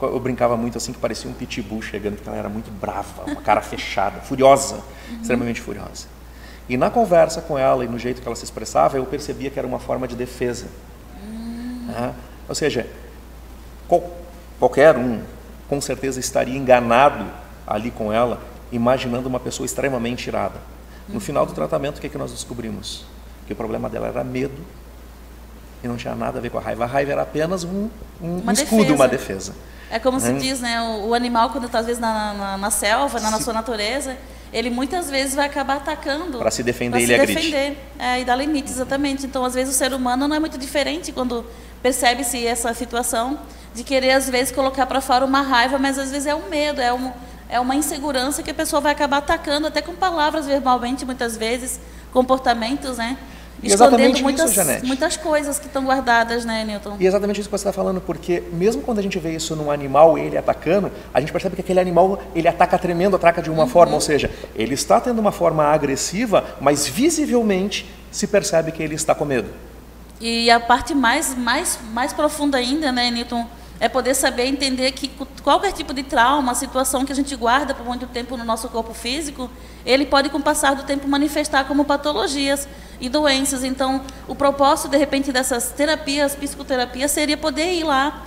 Eu brincava muito assim, que parecia um pitbull chegando, porque ela era muito brava, uma cara fechada, furiosa, extremamente furiosa. E na conversa com ela e no jeito que ela se expressava, eu percebia que era uma forma de defesa. Ou seja, qualquer um, com certeza, estaria enganado ali com ela, imaginando uma pessoa extremamente irada. No final do tratamento, o que nós descobrimos? Que o problema dela era medo e não tinha nada a ver com a raiva. A raiva era apenas um escudo, uma defesa. É como se diz, né? O animal, quando está às vezes na selva, na sua natureza, ele muitas vezes vai acabar atacando. Para se defender, ele agride. E dar limites, exatamente. Então, às vezes, o ser humano não é muito diferente quando percebe-se essa situação de querer, às vezes, colocar para fora uma raiva, mas às vezes é um medo, é uma insegurança que a pessoa vai acabar atacando, até com palavras verbalmente, muitas vezes, comportamentos, né? Escondendo muitas coisas que estão guardadas, né, Newton? E exatamente isso que você está falando, porque mesmo quando a gente vê isso num animal, ele atacando, a gente percebe que aquele animal, ele ataca tremendo, ataca de uma forma, ou seja, ele está tendo uma forma agressiva, mas visivelmente se percebe que ele está com medo. E a parte mais profunda ainda, né, Newton, é poder saber entender que qualquer tipo de trauma, situação que a gente guarda por muito tempo no nosso corpo físico, ele pode, com o passar do tempo, manifestar como patologias e doenças. Então, o propósito, de repente, dessas terapias, psicoterapias, seria poder ir lá,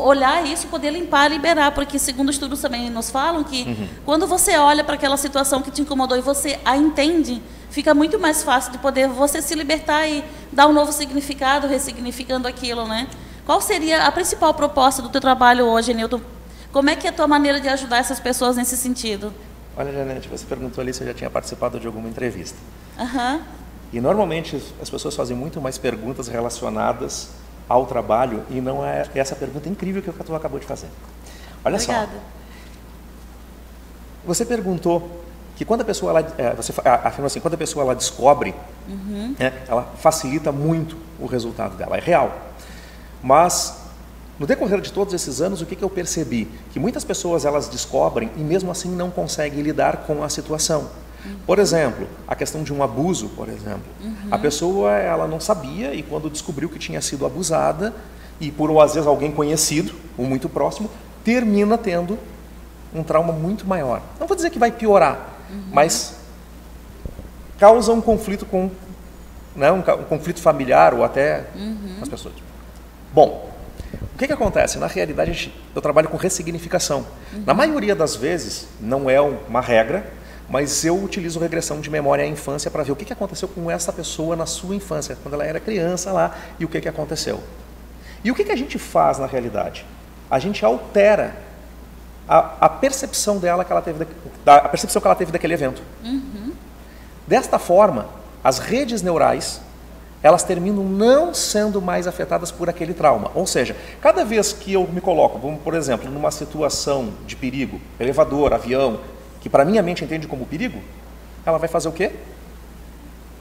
olhar isso, poder limpar, liberar, porque, segundo estudos também nos falam que quando você olha para aquela situação que te incomodou e você a entende, fica muito mais fácil de poder você se libertar e dar um novo significado, ressignificando aquilo, né? Qual seria a principal proposta do teu trabalho hoje, Newton? Como é que é a tua maneira de ajudar essas pessoas nesse sentido? Olha, Janete, você perguntou ali se eu já tinha participado de alguma entrevista. E normalmente as pessoas fazem muito mais perguntas relacionadas ao trabalho e não é essa pergunta incrível que tu acabou de fazer. Olha só. Você perguntou que quando a pessoa, você afirma assim, quando a pessoa ela descobre, ela facilita muito o resultado dela, é real. Mas, no decorrer de todos esses anos, o que eu percebi? Que muitas pessoas elas descobrem e mesmo assim não conseguem lidar com a situação. Por exemplo, a questão de um abuso, por exemplo. A pessoa ela não sabia e quando descobriu que tinha sido abusada, e por às vezes alguém conhecido, ou muito próximo, termina tendo um trauma muito maior. Não vou dizer que vai piorar, mas causa um conflito com, né, um conflito familiar ou até as pessoas. Bom, o que acontece? Na realidade, eu trabalho com ressignificação. Na maioria das vezes, não é uma regra, mas eu utilizo regressão de memória à infância para ver o que aconteceu com essa pessoa na sua infância, quando ela era criança lá, e o que aconteceu. E o que a gente faz na realidade? A gente altera a percepção dela que ela teve, a percepção que ela teve daquele evento. Desta forma, as redes neurais elas terminam não sendo mais afetadas por aquele trauma. Ou seja, cada vez que eu me coloco, vamos, por exemplo, numa situação de perigo, elevador, avião, que para minha mente entende como perigo, ela vai fazer o quê?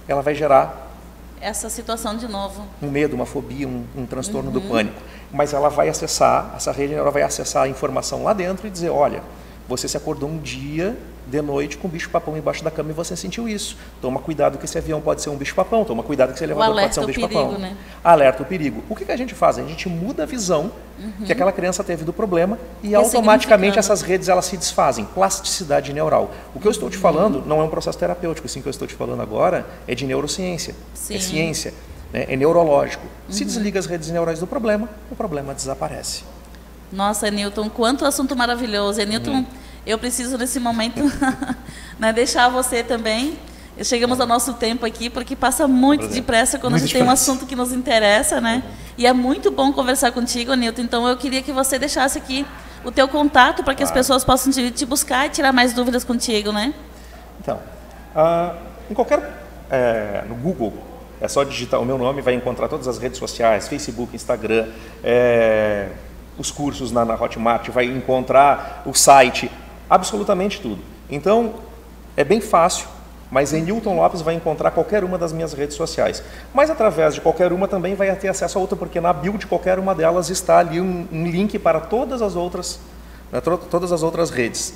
Ela vai gerar essa situação de novo. Um medo, uma fobia, um transtorno do pânico. Mas ela vai acessar, essa rede neural vai acessar a informação lá dentro e dizer, olha, você se acordou um dia de noite com um bicho-papão embaixo da cama e você sentiu isso. Toma cuidado que esse avião pode ser um bicho-papão, toma cuidado que esse elevador pode ser um bicho-papão. Né? Alerta o perigo. O que a gente faz? A gente muda a visão que aquela criança teve do problema e automaticamente essas redes elas se desfazem. Plasticidade neural. O que eu estou te falando não é um processo terapêutico, assim que eu estou te falando agora é de neurociência, é ciência, né? É neurológico. Se desliga as redes neurais do problema, o problema desaparece. Nossa, Newton, quanto assunto maravilhoso. Newton, eu preciso nesse momento né, deixar você também. Chegamos ao nosso tempo aqui, porque passa muito depressa quando a gente tem um assunto que nos interessa, né? E é muito bom conversar contigo, Newton. Então, eu queria que você deixasse aqui o teu contato para que as pessoas possam te buscar e tirar mais dúvidas contigo, né? Então, em qualquer... no Google, é só digitar o meu nome, vai encontrar todas as redes sociais, Facebook, Instagram, os cursos na Hotmart, vai encontrar o site, absolutamente tudo. Então, é bem fácil, mas em Newton Lopes vai encontrar qualquer uma das minhas redes sociais. Mas através de qualquer uma também vai ter acesso a outra, porque na bio de qualquer uma delas está ali um link para todas as outras, redes.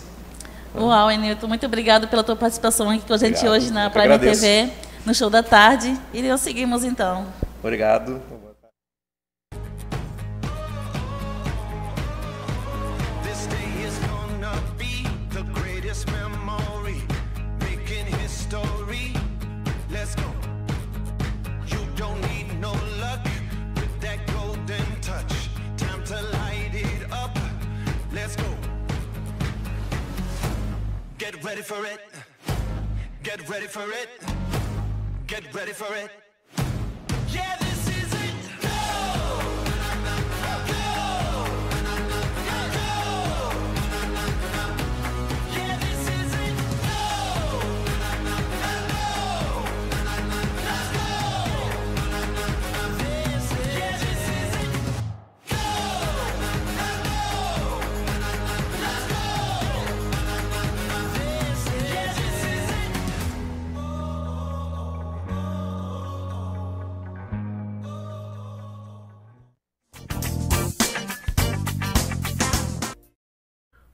Uau, Newton, muito obrigado pela tua participação aqui com a gente hoje na Prime TV, no Show da Tarde. E nós seguimos então. Obrigado. Get ready for it. Get ready for it. Get ready for it. Yeah, this is it. Go! Go! Go! Yeah, this is it. Go! Go! Let's go! This is it. Go! Let's go!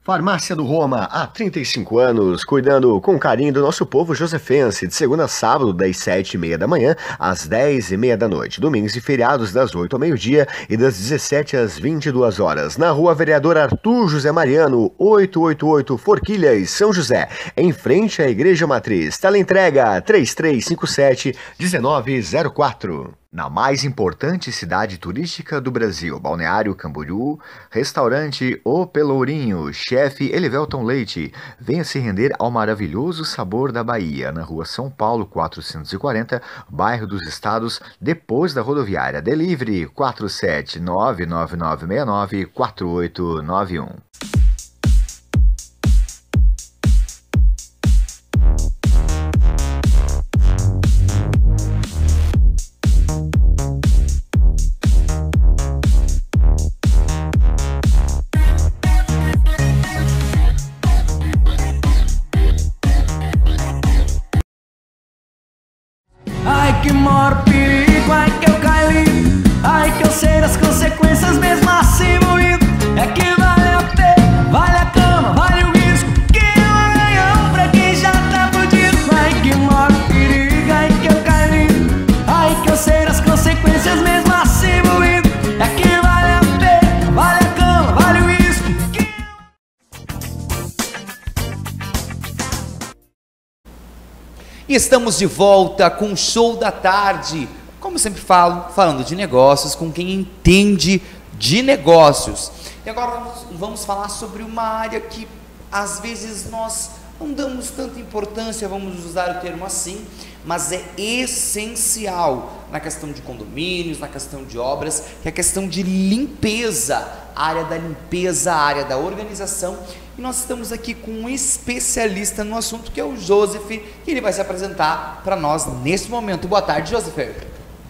Farmácia do Roma, há 35 anos, cuidando com carinho do nosso povo josefense, de segunda a sábado, das 7h30 da manhã às 10h30 da noite, domingos e feriados das 8 ao meio-dia e das 17 às 22 horas, na Rua Vereador Arthur José Mariano, 888 Forquilhas, São José, em frente à Igreja Matriz. Teleentrega 3357-1904. Na mais importante cidade turística do Brasil, Balneário Camboriú, restaurante O Pelourinho, chefe Elivelton Leite. Venha se render ao maravilhoso sabor da Bahia, na Rua São Paulo 440, bairro dos Estados, depois da rodoviária. Delivery 47999694891. Ai que maior perigo, ai que eu caí, ai que eu sei das consequências mesmo assim moído. É que vale a pena, vale a cama, vale o risco, que é um ganhão pra quem já tá fudido. Ai que maior perigo, ai que eu caí, ai que eu sei das consequências mesmo assim moído. É que vale a pena, vale a cama, vale o risco, que... E estamos de volta com o Show da Tarde, como sempre falo, falando de negócios com quem entende de negócios. E agora vamos falar sobre uma área que às vezes nós não damos tanta importância, vamos usar o termo assim, mas é essencial na questão de condomínios, na questão de obras, que é a questão de limpeza, a área da limpeza, a área da organização. E nós estamos aqui com um especialista no assunto, que é o Joseph, que ele vai se apresentar para nós nesse momento. Boa tarde, Joseph.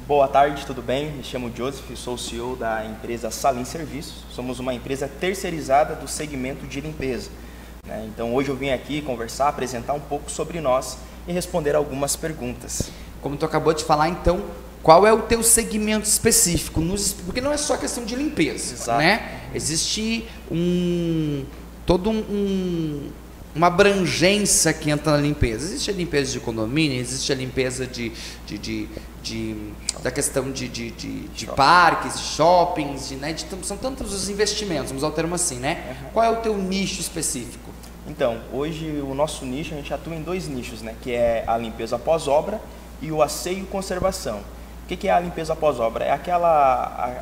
Boa tarde, tudo bem? Me chamo Joseph, sou o CEO da empresa Salim Serviços. Somos uma empresa terceirizada do segmento de limpeza, né? Então hoje eu vim aqui conversar, apresentar um pouco sobre nós e responder algumas perguntas. Como tu acabou de falar, então, qual é o teu segmento específico? Porque não é só questão de limpeza, Exato. né? Existe uma abrangência que entra na limpeza. Existe a limpeza de condomínio, existe a limpeza da questão de parques, de shoppings, né? São tantos os investimentos, vamos usar o termo assim, né? Qual é o teu nicho específico? Então, hoje o nosso nicho, a gente atua em 2 nichos, né? Que é a limpeza pós-obra e o asseio e conservação. O que é a limpeza pós-obra? É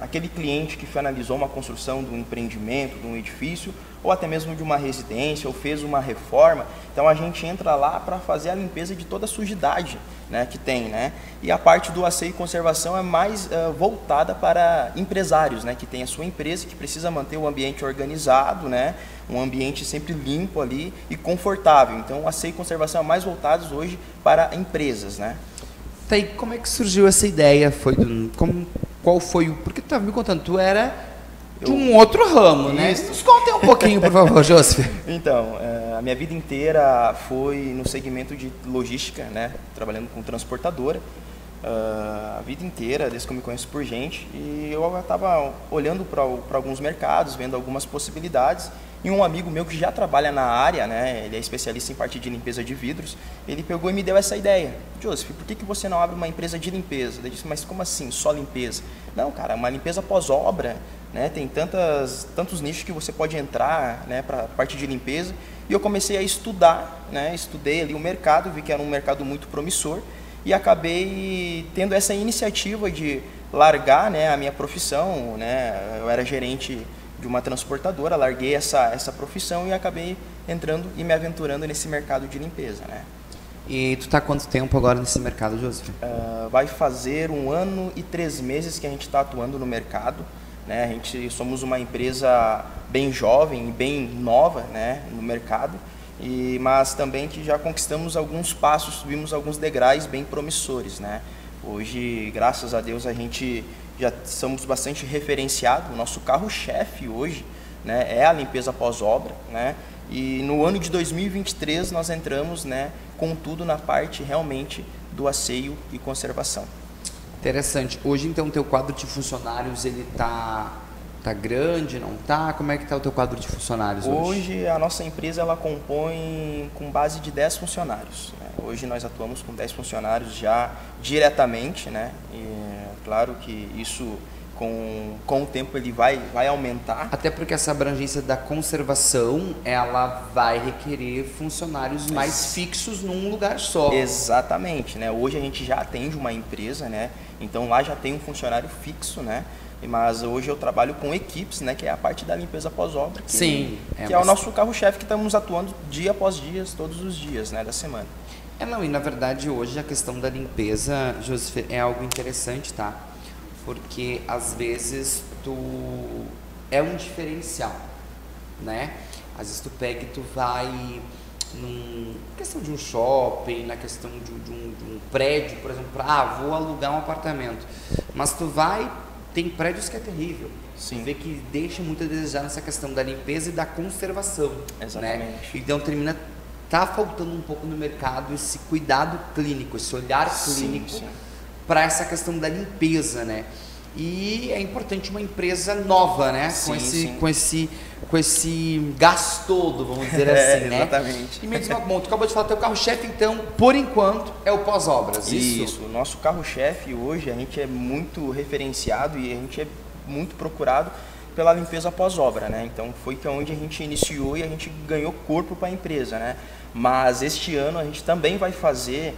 aquele cliente que finalizou uma construção de um empreendimento, de um edifício, ou até mesmo de uma residência, ou fez uma reforma. Então a gente entra lá para fazer a limpeza de toda a sujidade, né, que tem, né? E a parte do asseio e conservação é mais voltada para empresários, né, que tem a sua empresa, que precisa manter o ambiente organizado, né, um ambiente sempre limpo ali e confortável. Então o asseio e conservação é mais voltados hoje para empresas, né? Tá aí, como é que surgiu essa ideia? Qual foi o... Porque tu estava me contando, tu era de um outro ramo, né? Nos conta um pouquinho, por favor, Joseph. Então, a minha vida inteira foi no segmento de logística, né? Trabalhando com transportadora. A vida inteira, desde que eu me conheço por gente. E eu estava olhando para alguns mercados, vendo algumas possibilidades. E um amigo meu que já trabalha na área, né, ele é especialista em parte de limpeza de vidros, ele pegou e me deu essa ideia. Joseph, por que você não abre uma empresa de limpeza? Eu disse, mas como assim, só limpeza? Não, cara, uma limpeza pós-obra, né, tem tantos nichos que você pode entrar, né, para a parte de limpeza. E eu comecei a estudar, né, estudei ali o mercado, vi que era um mercado muito promissor e acabei tendo essa iniciativa de largar, né, a minha profissão, né, eu era gerente de uma transportadora, larguei essa profissão e acabei entrando e me aventurando nesse mercado de limpeza, né? E tu tá há quanto tempo agora nesse mercado, Joseph? Vai fazer 1 ano e 3 meses que a gente está atuando no mercado, né? Somos uma empresa bem jovem e bem nova, né, no mercado, mas também que já conquistamos alguns passos, subimos alguns degraus bem promissores, né? Hoje, graças a Deus, a gente já somos bastante referenciados. O nosso carro-chefe hoje, né, é a limpeza pós-obra, né? E no ano de 2023 nós entramos, né, com tudo na parte realmente do asseio e conservação. Interessante. Hoje, então, o teu quadro de funcionários, ele tá grande, não tá? Como é que tá o teu quadro de funcionários hoje? Hoje, a nossa empresa, ela compõe com base de 10 funcionários, né? Hoje nós atuamos com 10 funcionários já diretamente, né? E claro que isso, com o tempo, ele vai aumentar. Até porque essa abrangência da conservação, ela vai requerer funcionários mais fixos num lugar só. Exatamente, né? Hoje a gente já atende uma empresa, né? Então lá já tem um funcionário fixo, né? Mas hoje eu trabalho com equipes, né? Que é a parte da limpeza pós-obra. Sim. Que é o nosso carro-chefe, que estamos atuando dia após dia, todos os dias, né, da semana. Não, e na verdade hoje a questão da limpeza, Joseph, é algo interessante, tá? Porque às vezes é um diferencial, né? Às vezes tu pega e tu vai na questão de um shopping, na questão de um prédio, por exemplo, vou alugar um apartamento, mas tem prédios que é terrível. Sim. Tu vê que deixa muito a desejar nessa questão da limpeza e da conservação. Exatamente. Né? Então tá faltando um pouco no mercado esse cuidado clínico, esse olhar clínico para essa questão da limpeza, né? E é importante uma empresa nova, né? Com esse gás todo, vamos dizer assim, né? Exatamente. E me diz, bom, tu acabou de falar, teu carro-chefe, então, por enquanto, é o pós-obras, isso? O nosso carro-chefe hoje, a gente é muito referenciado e a gente é muito procurado pela limpeza pós-obra, né? Então foi onde a gente iniciou e a gente ganhou corpo para a empresa, né? Mas este ano a gente também vai fazer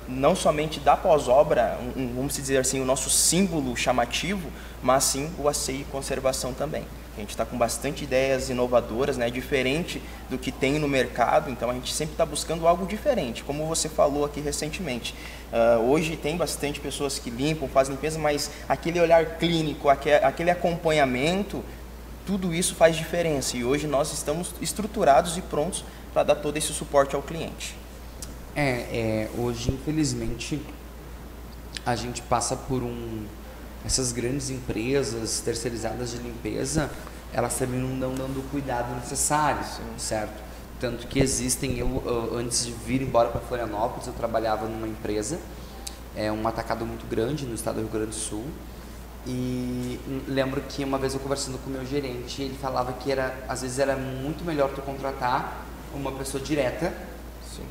não somente da pós-obra, vamos dizer assim, o nosso símbolo chamativo, mas sim o asseio e conservação também. A gente está com bastante ideias inovadoras, né, diferente do que tem no mercado, então a gente sempre está buscando algo diferente, como você falou aqui recentemente. Hoje tem bastante pessoas que limpam, fazem limpeza, mas aquele olhar clínico, aquele acompanhamento, tudo isso faz diferença e hoje nós estamos estruturados e prontos para dar todo esse suporte ao cliente. Hoje, infelizmente, a gente passa por essas grandes empresas terceirizadas de limpeza, elas também não dão dando o cuidado necessário, certo? Tanto que existem, antes de vir embora para Florianópolis, eu trabalhava numa empresa, um atacado muito grande no estado do Rio Grande do Sul, e lembro que uma vez eu conversando com o meu gerente, ele falava que às vezes era muito melhor tu contratar uma pessoa direta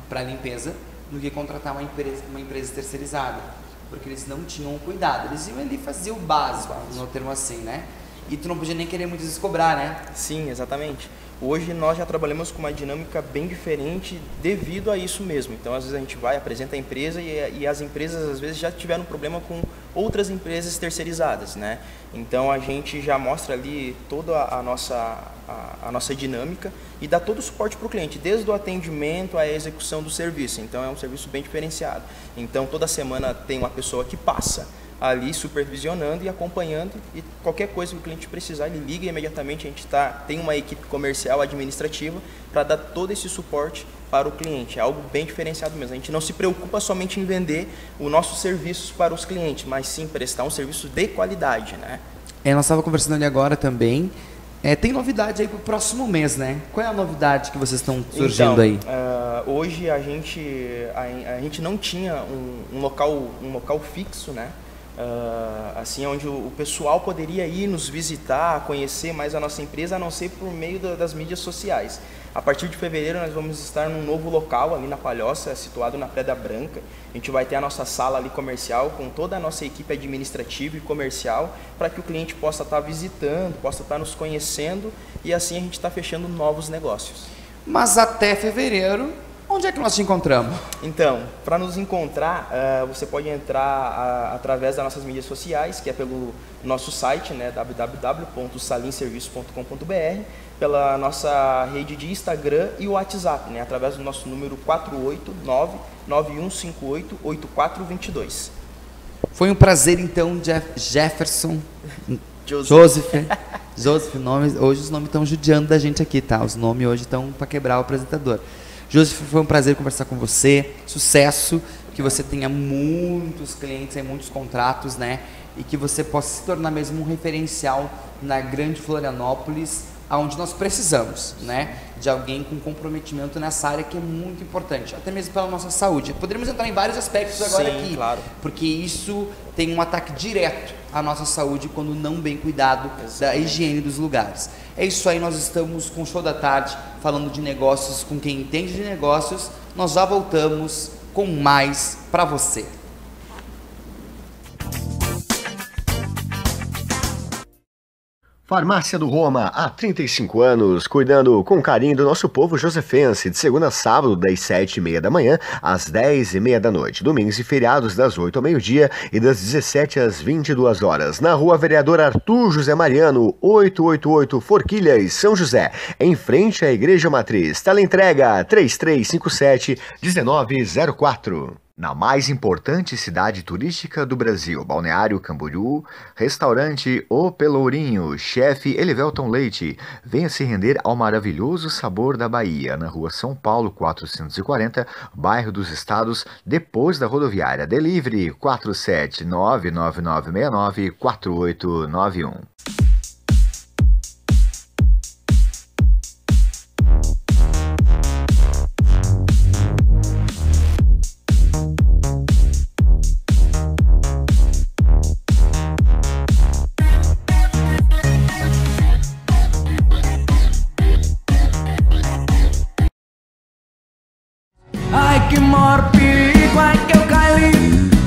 para limpeza do que contratar uma empresa terceirizada, porque eles não tinham cuidado, eles iam ali fazer o básico, no termo assim, né? E tu não podia nem querer muitas vezes cobrar, né? Sim, exatamente. Hoje nós já trabalhamos com uma dinâmica bem diferente devido a isso mesmo. Então, às vezes a gente vai, apresenta a empresa e as empresas às vezes já tiveram problema com outras empresas terceirizadas, né? Então a gente já mostra ali toda a nossa dinâmica e dá todo o suporte para o cliente, desde o atendimento à execução do serviço. Então é um serviço bem diferenciado. Então toda semana tem uma pessoa que passa ali supervisionando e acompanhando, e qualquer coisa que o cliente precisar, ele liga imediatamente. A gente tem uma equipe comercial administrativa para dar todo esse suporte para o cliente. É algo bem diferenciado mesmo. A gente não se preocupa somente em vender os nossos serviços para os clientes, mas sim prestar um serviço de qualidade, né? Nós estávamos conversando ali agora também. Tem novidade aí para o próximo mês, né? Qual é a novidade que vocês estão surgindo aí? Hoje a gente não tinha um local fixo, né? Assim, onde o pessoal poderia ir nos visitar, conhecer mais a nossa empresa, a não ser por meio das mídias sociais. A partir de fevereiro nós vamos estar num novo local ali na Palhoça, situado na Pedra Branca. A gente vai ter a nossa sala ali comercial com toda a nossa equipe administrativa e comercial, para que o cliente possa estar visitando, possa estar nos conhecendo, e assim a gente está fechando novos negócios. Mas até fevereiro, onde é que nós te encontramos? Então, para nos encontrar, você pode entrar através das nossas mídias sociais, que é pelo nosso site, né, www.salinserviços.com.br, pela nossa rede de Instagram e o WhatsApp, né, através do nosso número 489-9158-8422. Foi um prazer, então, Jefferson, Joseph, hoje os nomes estão judiando da gente aqui, tá? Os nomes hoje estão para quebrar o apresentador. Joseph, foi um prazer conversar com você, sucesso, que você tenha muitos clientes e muitos contratos, né? E que você possa se tornar mesmo um referencial na grande Florianópolis, aonde nós precisamos, né? De alguém com comprometimento nessa área, que é muito importante, até mesmo pela nossa saúde. Poderíamos entrar em vários aspectos agora aqui, claro, porque isso tem um ataque direto à nossa saúde quando não bem cuidado da higiene dos lugares. É isso aí, nós estamos com o Show da Tarde, falando de negócios com quem entende de negócios. Nós já voltamos com mais para você. Farmácia do Roma, há 35 anos, cuidando com carinho do nosso povo josefense, de segunda a sábado, das 7h30 da manhã às 10h30 da noite, domingos e feriados das 8 ao meio-dia e das 17 às 22 horas, na Rua Vereador Arthur José Mariano, 888 Forquilhas, São José, em frente à Igreja Matriz. Teleentrega 3357-1904. Na mais importante cidade turística do Brasil, Balneário Camboriú, restaurante O Pelourinho, chefe Elivelton Leite. Venha se render ao maravilhoso sabor da Bahia, na Rua São Paulo 440, bairro dos Estados, depois da rodoviária. Delivery 47999694891. Ai que maior perigo, ai que eu caí,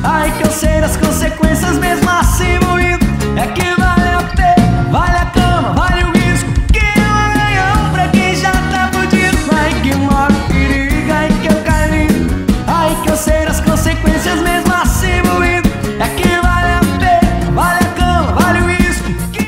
ai que eu sei das consequências mesmo assim moído. É que vale a pena, vale a cama, vale o risco, que é um ganhão pra quem já tá fudido. Ai que maior perigo, ai que eu caí, ai que eu sei das consequências mesmo assim moído. É que vale a pena, vale a cama, vale o risco, que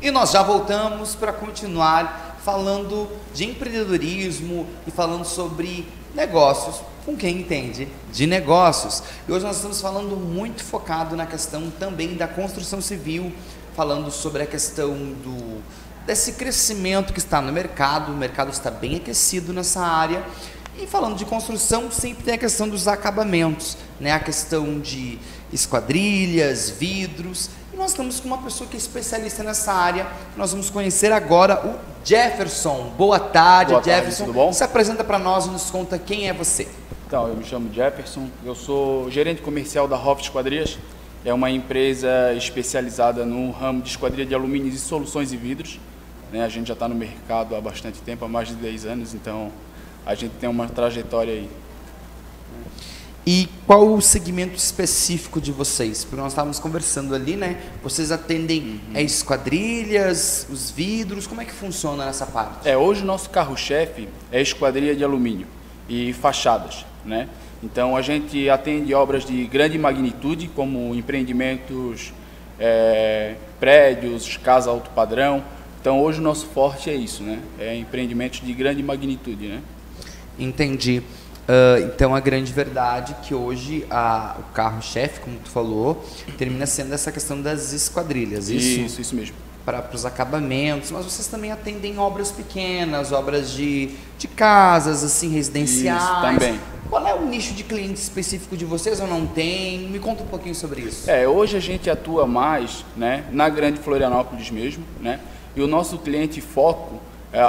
E nós já voltamos para continuar falando de empreendedorismo e falando sobre negócios, com quem entende de negócios. E hoje nós estamos falando muito focado na questão também da construção civil, falando sobre a questão desse crescimento que está no mercado. O mercado está bem aquecido nessa área. E falando de construção, sempre tem a questão dos acabamentos, né? A questão de esquadrilhas, vidros. E nós estamos com uma pessoa que é especialista nessa área. Nós vamos conhecer agora o Jefferson. Boa tarde, Jefferson. Tudo bom? Se apresenta para nós e nos conta quem é você. Então, eu me chamo Jefferson, eu sou gerente comercial da Hoff Esquadrias. É uma empresa especializada no ramo de esquadria de alumínios e soluções e vidros. A gente já está no mercado há bastante tempo, há mais de 10 anos, então a gente tem uma trajetória aí. E qual o segmento específico de vocês? Porque nós estávamos conversando ali, né? Vocês atendem esquadrilhas, os vidros, como é que funciona nessa parte? Hoje o nosso carro-chefe é esquadria de alumínio e fachadas, né? Então a gente atende obras de grande magnitude, como empreendimentos, prédios, casa alto padrão. Então hoje o nosso forte é isso, né? É empreendimentos de grande magnitude, né? Entendi. Então a grande verdade é que hoje o carro-chefe, como tu falou, termina sendo essa questão das esquadrilhas. Isso mesmo. Para os acabamentos, mas vocês também atendem obras pequenas, obras de casas, assim, residenciais. Isso, também. Qual é o nicho de cliente específico de vocês ou não tem? Me conta um pouquinho sobre isso. Hoje a gente atua mais, né, na Grande Florianópolis mesmo, né? E o nosso cliente foco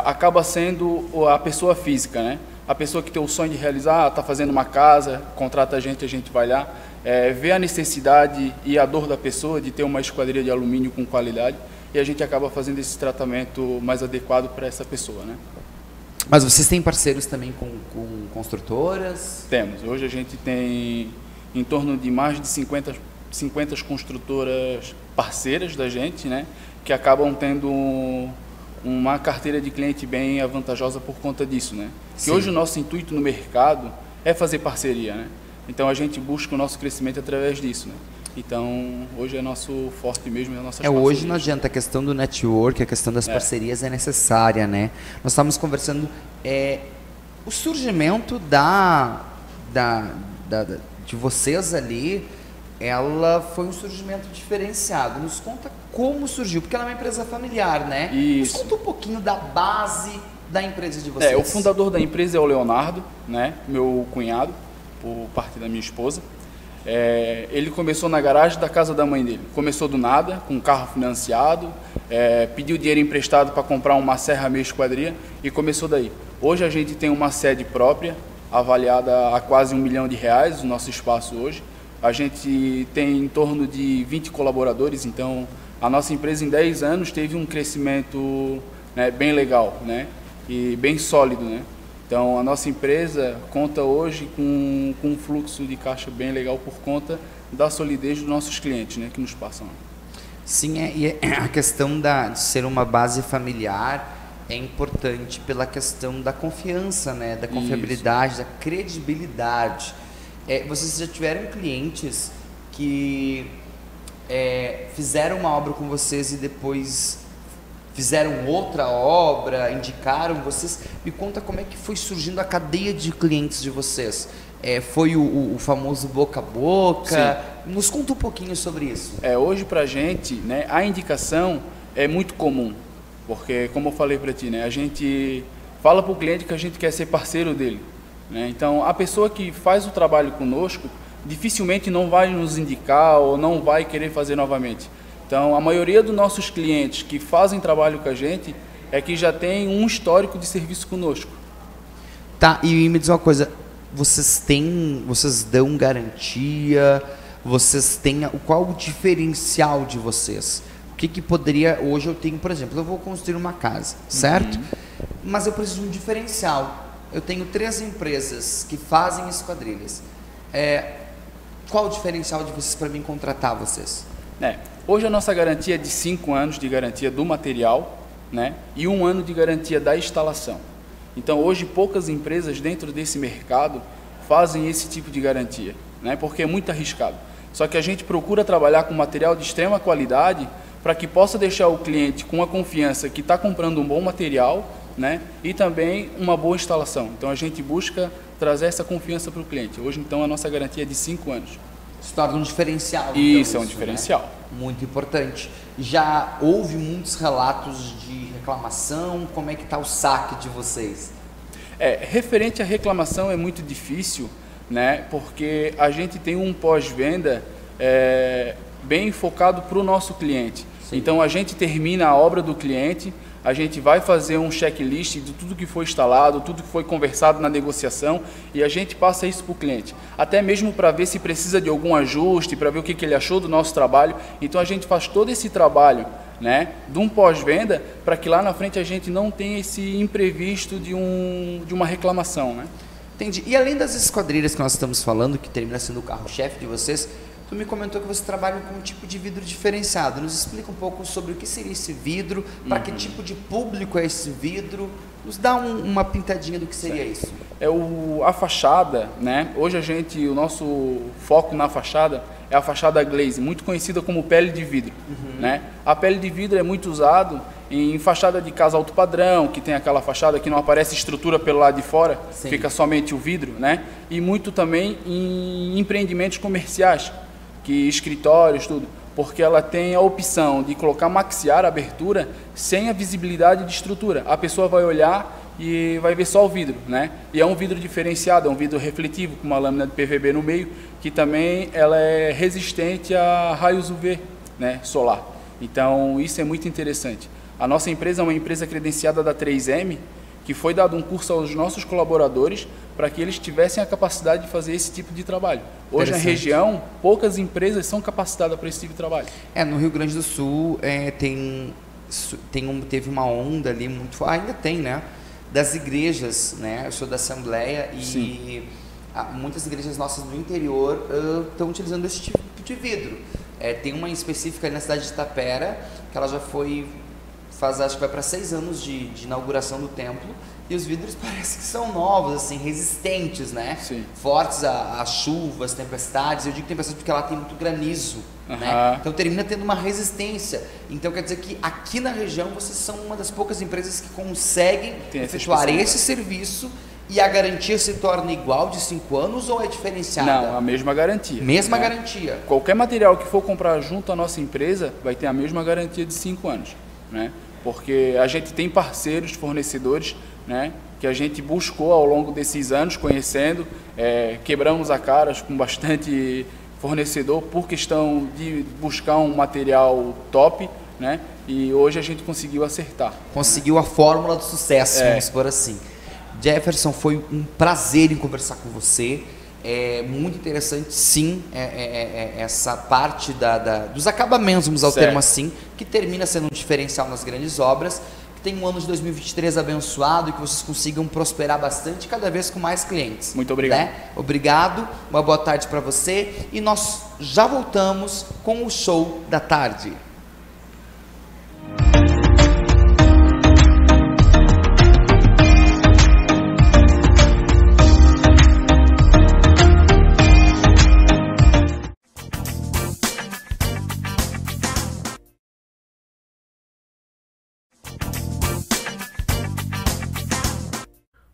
acaba sendo a pessoa física, né? A pessoa que tem o sonho de realizar, está fazendo uma casa, contrata a gente vai lá, vê a necessidade e a dor da pessoa de ter uma esquadria de alumínio com qualidade e a gente acaba fazendo esse tratamento mais adequado para essa pessoa, né? Mas vocês têm parceiros também com construtoras? Temos. Hoje a gente tem em torno de mais de 50 construtoras parceiras da gente, né? Que acabam tendo uma carteira de cliente bem avantajosa por conta disso, né? Que hoje o nosso intuito no mercado é fazer parceria, né? Então a gente busca o nosso crescimento através disso, né? Então hoje é nosso forte mesmo, é a nossa parcerias. Hoje não adianta, a questão do network, a questão das parcerias é necessária, né? Nós estávamos conversando, o surgimento de vocês ali, ela foi um surgimento diferenciado. Nos conta como surgiu, porque ela é uma empresa familiar, né? Isso. Nos conta um pouquinho da base da empresa de vocês. O fundador da empresa é o Leonardo, né? Meu cunhado, por parte da minha esposa. Ele começou na garagem da casa da mãe dele. Começou do nada, com um carro financiado, pediu dinheiro emprestado para comprar uma serra meia esquadria e começou daí. Hoje a gente tem uma sede própria, avaliada a quase R$1 milhão, o nosso espaço hoje. A gente tem em torno de 20 colaboradores, então a nossa empresa em 10 anos teve um crescimento, né, bem legal, né, e bem sólido, né? Então a nossa empresa conta hoje com um fluxo de caixa bem legal por conta da solidez dos nossos clientes, né, que nos passam. Sim, e a questão de ser uma base familiar é importante pela questão da confiança, né, da confiabilidade, da credibilidade. Vocês já tiveram clientes que fizeram uma obra com vocês e depois fizeram outra obra, indicaram vocês? Me conta como é que foi surgindo a cadeia de clientes de vocês. Foi o famoso boca a boca? Sim. Nos conta um pouquinho sobre isso. Hoje pra gente, né, a indicação é muito comum, porque como eu falei para ti, né, a gente fala para o cliente que a gente quer ser parceiro dele. Então, a pessoa que faz o trabalho conosco dificilmente não vai nos indicar ou não vai querer fazer novamente. Então, a maioria dos nossos clientes que fazem trabalho com a gente é que já tem um histórico de serviço conosco. Tá, e me diz uma coisa, vocês dão garantia, qual o diferencial de vocês? O que poderia, hoje eu tenho, por exemplo, eu vou construir uma casa, certo? Mas eu preciso de um diferencial. Eu tenho 3 empresas que fazem esquadrilhas. Qual o diferencial de vocês para mim contratar vocês? Hoje a nossa garantia é de 5 anos de garantia do material, né, e 1 ano de garantia da instalação. Então hoje poucas empresas dentro desse mercado fazem esse tipo de garantia, né, porque é muito arriscado. Só que a gente procura trabalhar com material de extrema qualidade para que possa deixar o cliente com a confiança que está comprando um bom material, né, e também uma boa instalação. Então a gente busca trazer essa confiança para o cliente. Hoje, então, a nossa garantia é de 5 anos. Se torna um diferencial. Isso, então, é um diferencial. Né? Muito importante. Já houve muitos relatos de reclamação? Como é que está o saque de vocês? Referente à reclamação é muito difícil, né, porque a gente tem um pós-venda bem focado para o nosso cliente. Sim. Então a gente termina a obra do cliente, a gente vai fazer um checklist de tudo que foi instalado, tudo que foi conversado na negociação e a gente passa isso para o cliente. Até mesmo para ver se precisa de algum ajuste, para ver o que ele achou do nosso trabalho. Então a gente faz todo esse trabalho, né, de um pós-venda para que lá na frente a gente não tenha esse imprevisto de uma reclamação. Né? Entendi. E além das esquadrilhas que nós estamos falando, que termina sendo o carro-chefe de vocês, tu me comentou que você trabalha com um tipo de vidro diferenciado. Nos explica um pouco sobre o que seria esse vidro, para que tipo de público é esse vidro. Nos dá uma pintadinha do que seria isso. A fachada, né? Hoje o nosso foco na fachada é a fachada glaze, muito conhecida como pele de vidro. Né? A pele de vidro é muito usado em fachada de casa alto padrão, que tem aquela fachada que não aparece estrutura pelo lado de fora, sim, fica somente o vidro, né? E muito também em empreendimentos comerciais, que escritórios, tudo, porque ela tem a opção de colocar maxiar, abertura, sem a visibilidade de estrutura. A pessoa vai olhar e vai ver só o vidro, né? E é um vidro diferenciado, é um vidro refletivo, com uma lâmina de PVB no meio, que também ela é resistente a raios UV, né, solar. Então, isso é muito interessante. A nossa empresa é uma empresa credenciada da 3M, que foi dado um curso aos nossos colaboradores para que eles tivessem a capacidade de fazer esse tipo de trabalho. Hoje na região, poucas empresas são capacitadas para esse tipo de trabalho. No Rio Grande do Sul teve uma onda ali muito, ainda tem, né, das igrejas, né? Eu sou da Assembleia e muitas igrejas nossas do interior estão utilizando esse tipo de vidro. Tem uma em específica ali na cidade de Itapera, que ela já acho que vai para 6 anos de inauguração do templo, e os vidros parecem que são novos, assim, resistentes, né? Sim. Fortes a chuvas, tempestades. Eu digo tempestades porque lá tem muito granizo, né? Então termina tendo uma resistência. Então quer dizer que aqui na região vocês são uma das poucas empresas que conseguem efetuar esse serviço. E a garantia se torna igual de 5 anos ou é diferenciada? Não, a mesma garantia. Mesma garantia. Qualquer material que for comprar junto à nossa empresa vai ter a mesma garantia de 5 anos, né? Porque a gente tem parceiros, fornecedores, né, que a gente buscou ao longo desses anos, conhecendo, quebramos a cara com bastante fornecedor por questão de buscar um material top, né, e hoje a gente conseguiu acertar. Conseguiu a fórmula do sucesso, vamos por assim. Jefferson, foi um prazer em conversar com você. É muito interessante, sim, essa parte dos acabamentos, vamos ao termo assim, que termina sendo um diferencial nas grandes obras. Que tem um ano de 2023 abençoado e que vocês consigam prosperar bastante, cada vez com mais clientes. Muito obrigado. Né? Obrigado, uma boa tarde para você e nós já voltamos com o show da tarde.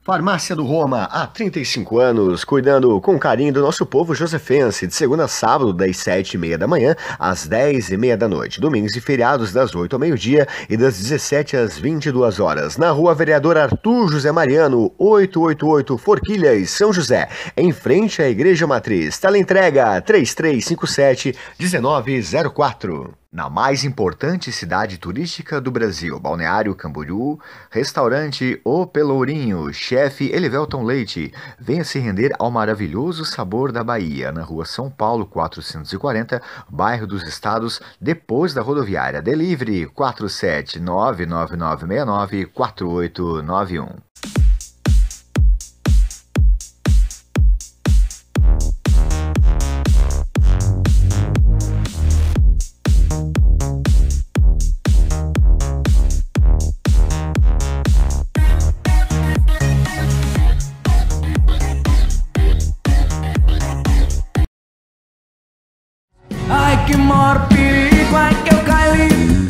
Farmácia do Roma, há 35 anos, cuidando com carinho do nosso povo josefense, de segunda a sábado, das 7h30 da manhã às 10h30 da noite, domingos e feriados das 8 ao meio-dia e das 17 às 22 horas, na Rua Vereador Arthur José Mariano, 888 Forquilhas, São José, em frente à Igreja Matriz. Teleentrega 3357-1904. Na mais importante cidade turística do Brasil, Balneário Camboriú, restaurante O Pelourinho, chefe Elivelton Leite. Venha se render ao maravilhoso sabor da Bahia, na rua São Paulo 440, bairro dos Estados, depois da rodoviária. Delivery 47999694891. Ai que maior perigo é que eu caí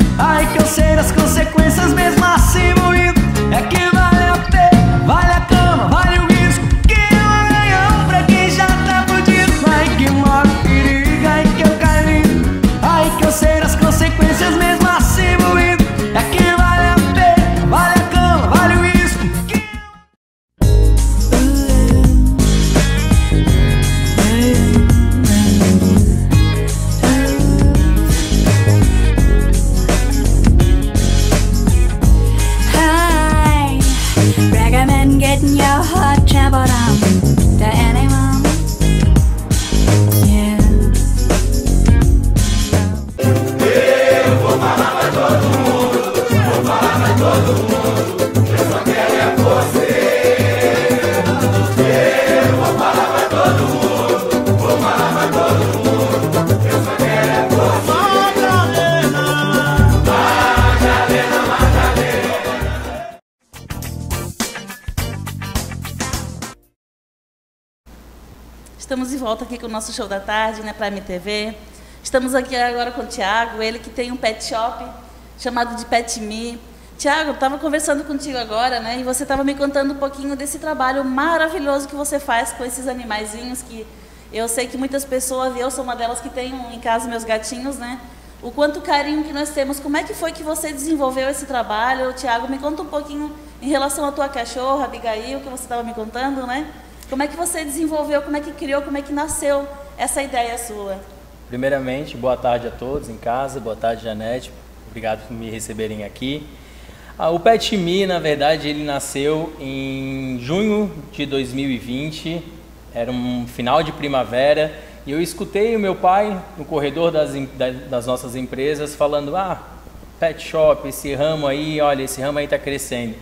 Estamos de volta aqui com o nosso show da tarde, né, para a MTV. Estamos aqui agora com o Thiago, ele que tem um pet shop chamado de Pet Me. Thiago, eu estava conversando contigo agora, né, e você estava me contando um pouquinho desse trabalho maravilhoso que você faz com esses animaizinhos, que eu sei que muitas pessoas, eu sou uma delas que tenho em casa meus gatinhos, né, o quanto carinho que nós temos. Como é que foi que você desenvolveu esse trabalho? Thiago, me conta um pouquinho em relação à tua cachorra, Abigail, que você estava me contando, né? Como é que você desenvolveu, como é que criou, como é que nasceu essa ideia sua? Primeiramente, boa tarde a todos em casa, boa tarde, Janete, obrigado por me receberem aqui. O Pet Me, na verdade, ele nasceu em junho de 2020, era um final de primavera, e eu escutei o meu pai no corredor das nossas empresas falando: pet shop, esse ramo aí, olha, esse ramo aí está crescendo.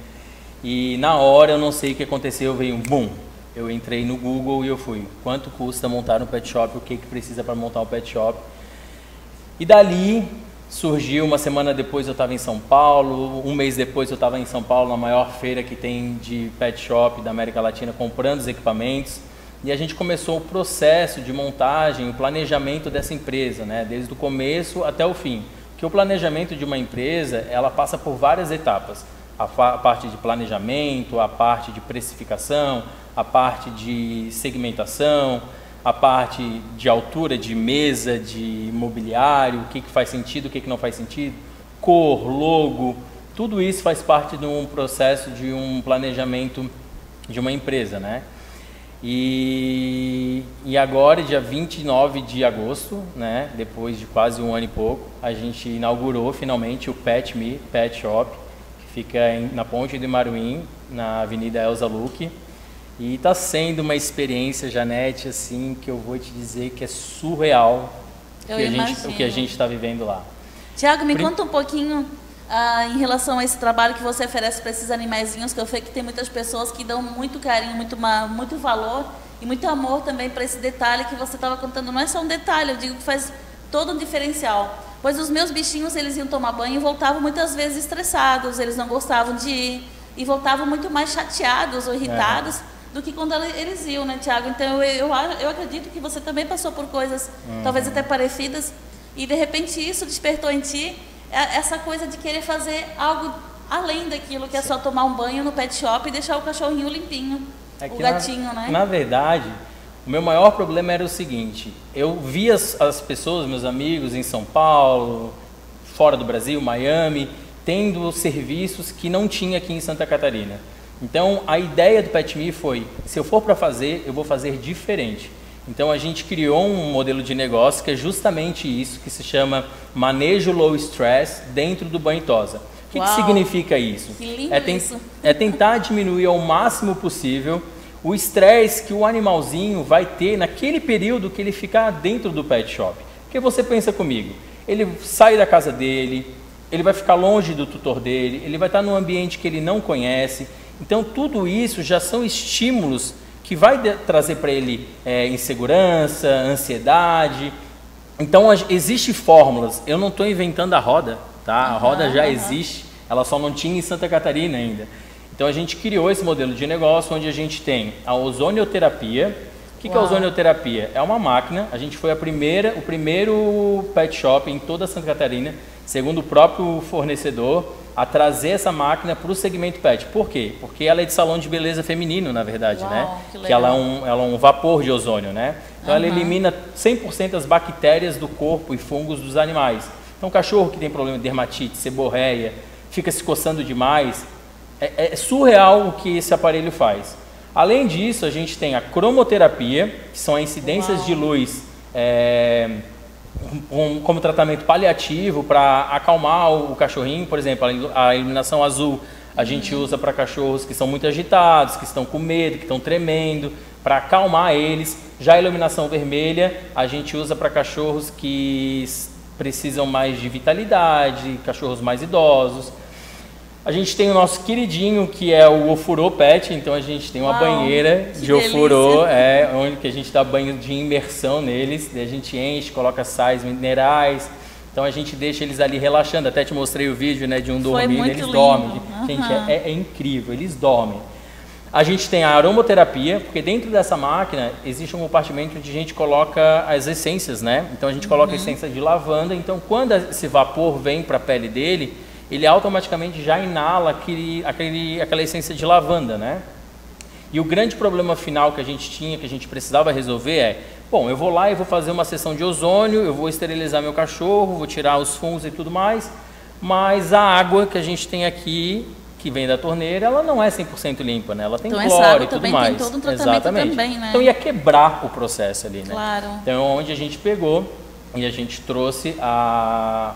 E na hora, eu não sei o que aconteceu, veio um boom. Eu entrei no Google e eu fui: quanto custa montar um pet shop, o que precisa para montar um pet shop? E dali surgiu, uma semana depois eu estava em São Paulo, um mês depois eu estava em São Paulo, na maior feira que tem de pet shop da América Latina, comprando os equipamentos. E a gente começou o processo de montagem, o planejamento dessa empresa, né? Desde o começo até o fim. Porque o planejamento de uma empresa, ela passa por várias etapas. A parte de planejamento, a parte de precificação, a parte de segmentação, a parte de altura de mesa, de mobiliário, o que faz sentido, o que não faz sentido, cor, logo, tudo isso faz parte de um processo de um planejamento de uma empresa, né? E agora, dia 29 de agosto, né, depois de quase um ano e pouco, a gente inaugurou finalmente o Pet Me Pet Shop, que fica na Ponte do Imaruim, na Avenida Elza Luque. E está sendo uma experiência, Janete, assim, que eu vou te dizer que é surreal o que a gente está vivendo lá. Thiago, me conta um pouquinho em relação a esse trabalho que você oferece para esses animaizinhos, que eu sei que tem muitas pessoas que dão muito carinho, muito valor e muito amor também para esse detalhe que você estava contando. Não é só um detalhe, eu digo que faz todo um diferencial. Pois os meus bichinhos, eles iam tomar banho e voltavam muitas vezes estressados, eles não gostavam de ir e voltavam muito mais chateados ou irritados do que quando eles iam, né, Thiago? Então eu acredito que você também passou por coisas talvez até parecidas e de repente isso despertou em ti essa coisa de querer fazer algo além daquilo que é só tomar um banho no pet shop e deixar o cachorrinho limpinho, o gatinho, né? Na verdade, o meu maior problema era o seguinte: eu via as pessoas, meus amigos em São Paulo, fora do Brasil, Miami, tendo serviços que não tinha aqui em Santa Catarina. Então, a ideia do Pet Me foi: se eu for para fazer, eu vou fazer diferente. Então, a gente criou um modelo de negócio que é justamente isso, que se chama manejo low stress dentro do banho e tosa. O que significa isso? Que lindo isso. É tentar diminuir ao máximo possível o estresse que o animalzinho vai ter naquele período que ele ficar dentro do pet shop. Porque você pensa comigo, ele sai da casa dele, ele vai ficar longe do tutor dele, ele vai estar num ambiente que ele não conhece. Então, tudo isso já são estímulos que vai trazer para ele insegurança, ansiedade. Então, existem fórmulas. Eu não estou inventando a roda, tá? A roda já existe, ela só não tinha em Santa Catarina ainda. Então, a gente criou esse modelo de negócio onde a gente tem a ozonioterapia. O que é a ozonioterapia? É uma máquina. A gente foi o primeiro pet shop em toda Santa Catarina, segundo o próprio fornecedor, a trazer essa máquina para o segmento pet. Por quê? Porque ela é de salão de beleza feminino, na verdade, né? Que ela é um vapor de ozônio, né? Então ela elimina 100% das bactérias do corpo e fungos dos animais. Então, cachorro que tem problema de dermatite, seborreia, fica se coçando demais, é surreal o que esse aparelho faz. Além disso, a gente tem a cromoterapia, que são as incidências de luz como tratamento paliativo para acalmar o cachorrinho. Por exemplo, a iluminação azul a gente usa para cachorros que são muito agitados, que estão com medo, que estão tremendo, para acalmar eles. Já a iluminação vermelha a gente usa para cachorros que precisam mais de vitalidade, cachorros mais idosos. A gente tem o nosso queridinho, que é o ofurô pet. Então a gente tem uma banheira de ofurô, onde que a gente dá banho de imersão neles. Daí a gente enche, coloca sais minerais. Então a gente deixa eles ali relaxando. Até te mostrei o vídeo, né, de um dormindo, eles dormem. Gente, é incrível, eles dormem. A gente tem a aromaterapia, porque dentro dessa máquina existe um compartimento onde a gente coloca as essências, né? Então a gente coloca a essência de lavanda, então quando esse vapor vem para a pele dele, ele automaticamente já inala aquela essência de lavanda, né? E o grande problema final que a gente tinha, que a gente precisava resolver é, bom, eu vou lá e vou fazer uma sessão de ozônio, eu vou esterilizar meu cachorro, vou tirar os fungos e tudo mais, mas a água que a gente tem aqui, que vem da torneira, ela não é 100% limpa, né? Ela tem então, cloro essa água e tudo também mais. tem todo um tratamento também, né? Então ia quebrar o processo ali, né? Claro. Então onde a gente pegou e a gente trouxe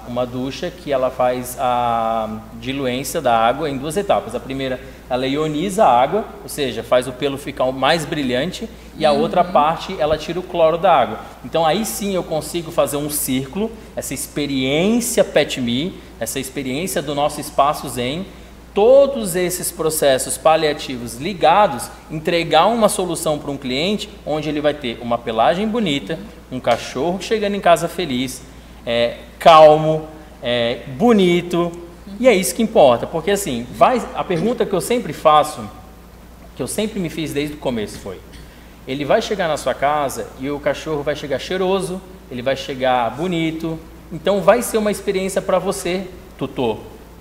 uma ducha que ela faz a diluência da água em 2 etapas. A primeira, ela ioniza a água, ou seja, faz o pelo ficar mais brilhante, e a outra parte, ela tira o cloro da água. Então aí sim eu consigo fazer um círculo, essa experiência Pet Me, essa experiência do nosso espaço Zen, todos esses processos paliativos ligados, entregar uma solução para um cliente onde ele vai ter uma pelagem bonita, um cachorro chegando em casa feliz, calmo, bonito, e é isso que importa, porque assim, a pergunta que eu sempre faço, que eu sempre me fiz desde o começo foi, ele vai chegar na sua casa e o cachorro vai chegar cheiroso, ele vai chegar bonito, então vai ser uma experiência para você, tutor,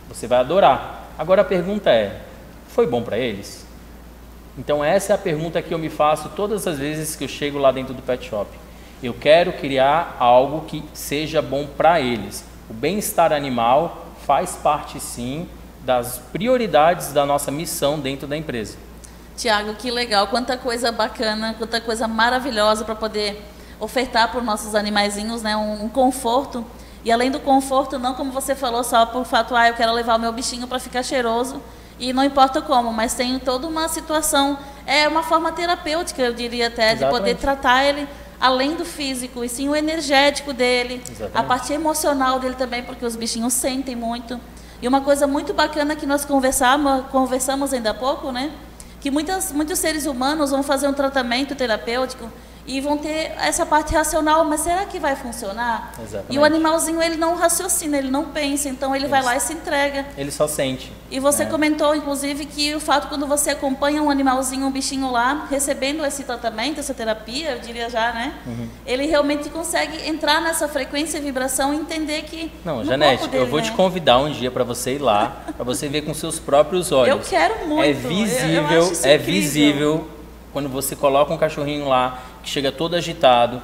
você vai adorar. Agora a pergunta é, foi bom para eles? Então essa é a pergunta que eu me faço todas as vezes que eu chego lá dentro do pet shop. Eu quero criar algo que seja bom para eles. O bem-estar animal faz parte sim das prioridades da nossa missão dentro da empresa. Tiago, que legal, quanta coisa bacana, quanta coisa maravilhosa para poder ofertar para os nossos animaizinhos, né? Um conforto. E além do conforto, não como você falou, só por fato, eu quero levar o meu bichinho para ficar cheiroso, e não importa como, mas tem toda uma situação, uma forma terapêutica, eu diria até, de poder tratar ele além do físico, e sim o energético dele, a parte emocional dele também, porque os bichinhos sentem muito. E uma coisa muito bacana que nós conversamos ainda há pouco, né? Que muitos seres humanos vão fazer um tratamento terapêutico e vão ter essa parte racional, mas será que vai funcionar? Exatamente. E o animalzinho, ele não raciocina, ele não pensa, então ele vai lá e se entrega. Ele só sente. E você comentou, inclusive, que o fato quando você acompanha um animalzinho, um bichinho lá, recebendo esse tratamento, essa terapia, eu diria já, né? Ele realmente consegue entrar nessa frequência e vibração e entender que... Não, Janete, eu vou te convidar um dia para você ir lá, para você ver com seus próprios olhos. Eu quero muito. É visível, visível quando você coloca um cachorrinho lá, que chega todo agitado.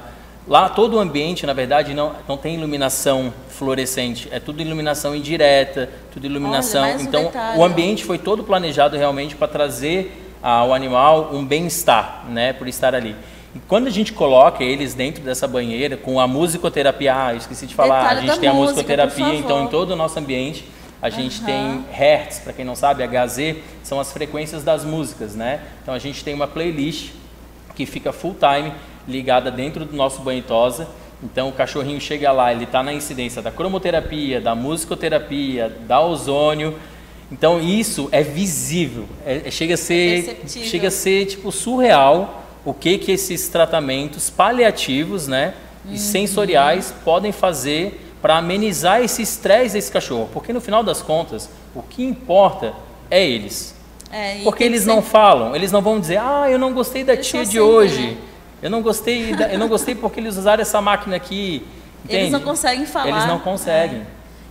Lá todo o ambiente, na verdade, não tem iluminação fluorescente, é tudo iluminação indireta, tudo iluminação. Olha, então, o ambiente foi todo planejado realmente para trazer ao animal um bem-estar, né, por estar ali. E quando a gente coloca eles dentro dessa banheira com a musicoterapia, eu esqueci de falar, a gente tem a musicoterapia, então em todo o nosso ambiente a gente tem hertz, para quem não sabe, HZ são as frequências das músicas, né? Então a gente tem uma playlist que fica full time ligada dentro do nosso banho e tosa. Então o cachorrinho chega lá, ele está na incidência da cromoterapia, da musicoterapia, da ozônio. Então isso é visível, chega a ser tipo surreal o que esses tratamentos paliativos, né, e sensoriais podem fazer para amenizar esse estresse desse cachorro, porque no final das contas o que importa é eles. Porque eles não falam, eles não vão dizer, eu não gostei da tia de hoje. Né? Eu não gostei porque eles usaram essa máquina aqui. Entende? Eles não conseguem falar. Eles não conseguem.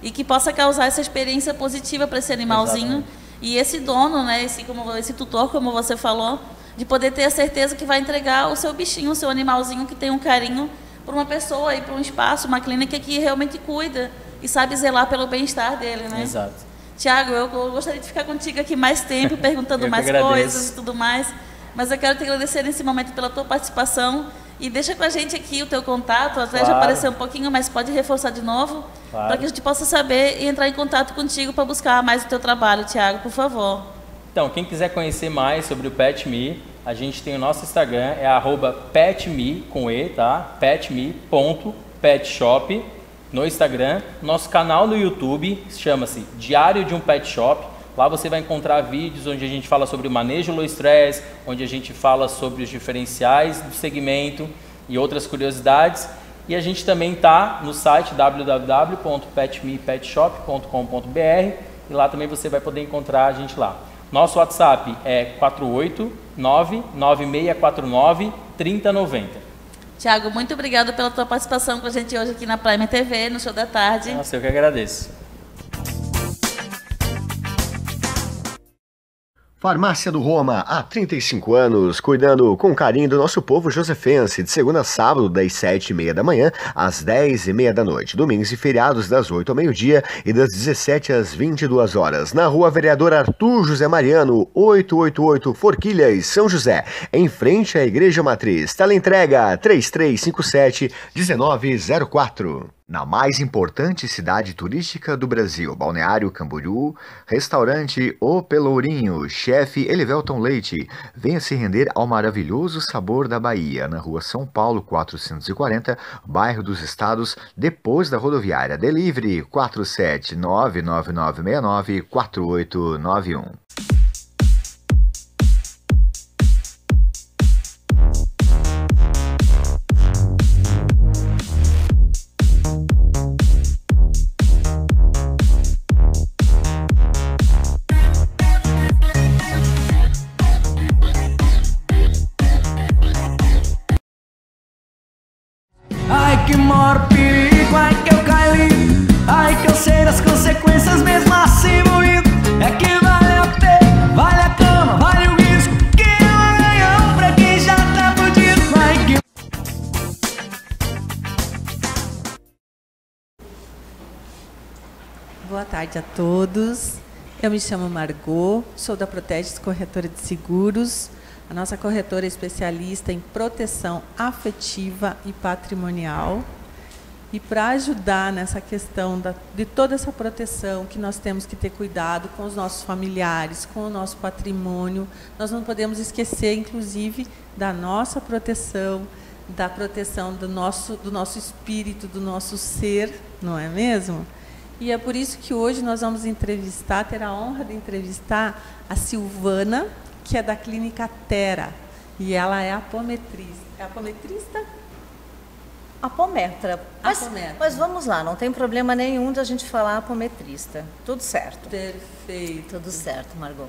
E que possa causar essa experiência positiva para esse animalzinho. Exatamente. E esse dono, né, esse tutor, como você falou, de poder ter a certeza que vai entregar o seu bichinho, o seu animalzinho que tem um carinho para uma pessoa e para um espaço, uma clínica que realmente cuida e sabe zelar pelo bem-estar dele, né? Exato. Tiago, eu gostaria de ficar contigo aqui mais tempo, perguntando mais coisas e tudo mais. Mas eu quero te agradecer nesse momento pela tua participação e deixa com a gente aqui o teu contato, até já apareceu um pouquinho, mas pode reforçar de novo, para que a gente possa saber e entrar em contato contigo para buscar mais o teu trabalho, Tiago, por favor. Então, quem quiser conhecer mais sobre o Pet Me, a gente tem o nosso Instagram, é @petme, com E, tá? petme.petshop no Instagram. Nosso canal no YouTube chama-se Diário de um Pet Shop. Lá você vai encontrar vídeos onde a gente fala sobre o manejo low stress, onde a gente fala sobre os diferenciais do segmento e outras curiosidades. E a gente também está no site www.petmepetshop.com.br e lá também você vai poder encontrar a gente lá. Nosso WhatsApp é 489-9649-3090. Tiago, muito obrigada pela tua participação com a gente hoje aqui na Prime TV, no Show da Tarde. Nossa, eu que agradeço. Farmácia do Roma, há 35 anos, cuidando com carinho do nosso povo josefense, de segunda a sábado, das 7h30 da manhã às 10h30 da noite, domingos e feriados das 8 ao meio-dia e das 17 às 22 horas, na Rua Vereador Arthur José Mariano, 888 Forquilhas, São José, em frente à Igreja Matriz. Teleentrega 3357-1904. Na mais importante cidade turística do Brasil, Balneário Camboriú, restaurante O Pelourinho, chefe Elivelton Leite. Venha se render ao maravilhoso sabor da Bahia, na Rua São Paulo 440, bairro dos Estados, depois da rodoviária. Delivery 47999694891. Ai que maior perigo, ai que eu caí, ai que eu sei das consequências mesmo assim moído. É que vale a pena, vale a cama, vale o risco, que é um ganhão pra quem já tá fudido. Ai que... Boa tarde a todos. Eu me chamo Margot, sou da Proteges Corretora de Seguros. A nossa corretora é especialista em proteção afetiva e patrimonial. E para ajudar nessa questão de toda essa proteção, que nós temos que ter cuidado com os nossos familiares, com o nosso patrimônio, nós não podemos esquecer, inclusive, da nossa proteção, da proteção do nosso espírito, do nosso ser, não é mesmo? E é por isso que hoje nós vamos ter a honra de entrevistar a Silvana, que é da Clínica Tera, e ela é apometrista. É apometrista? Apometra. Mas vamos lá, não tem problema nenhum de a gente falar apometrista. Tudo certo. Perfeito. Tudo certo, Margot.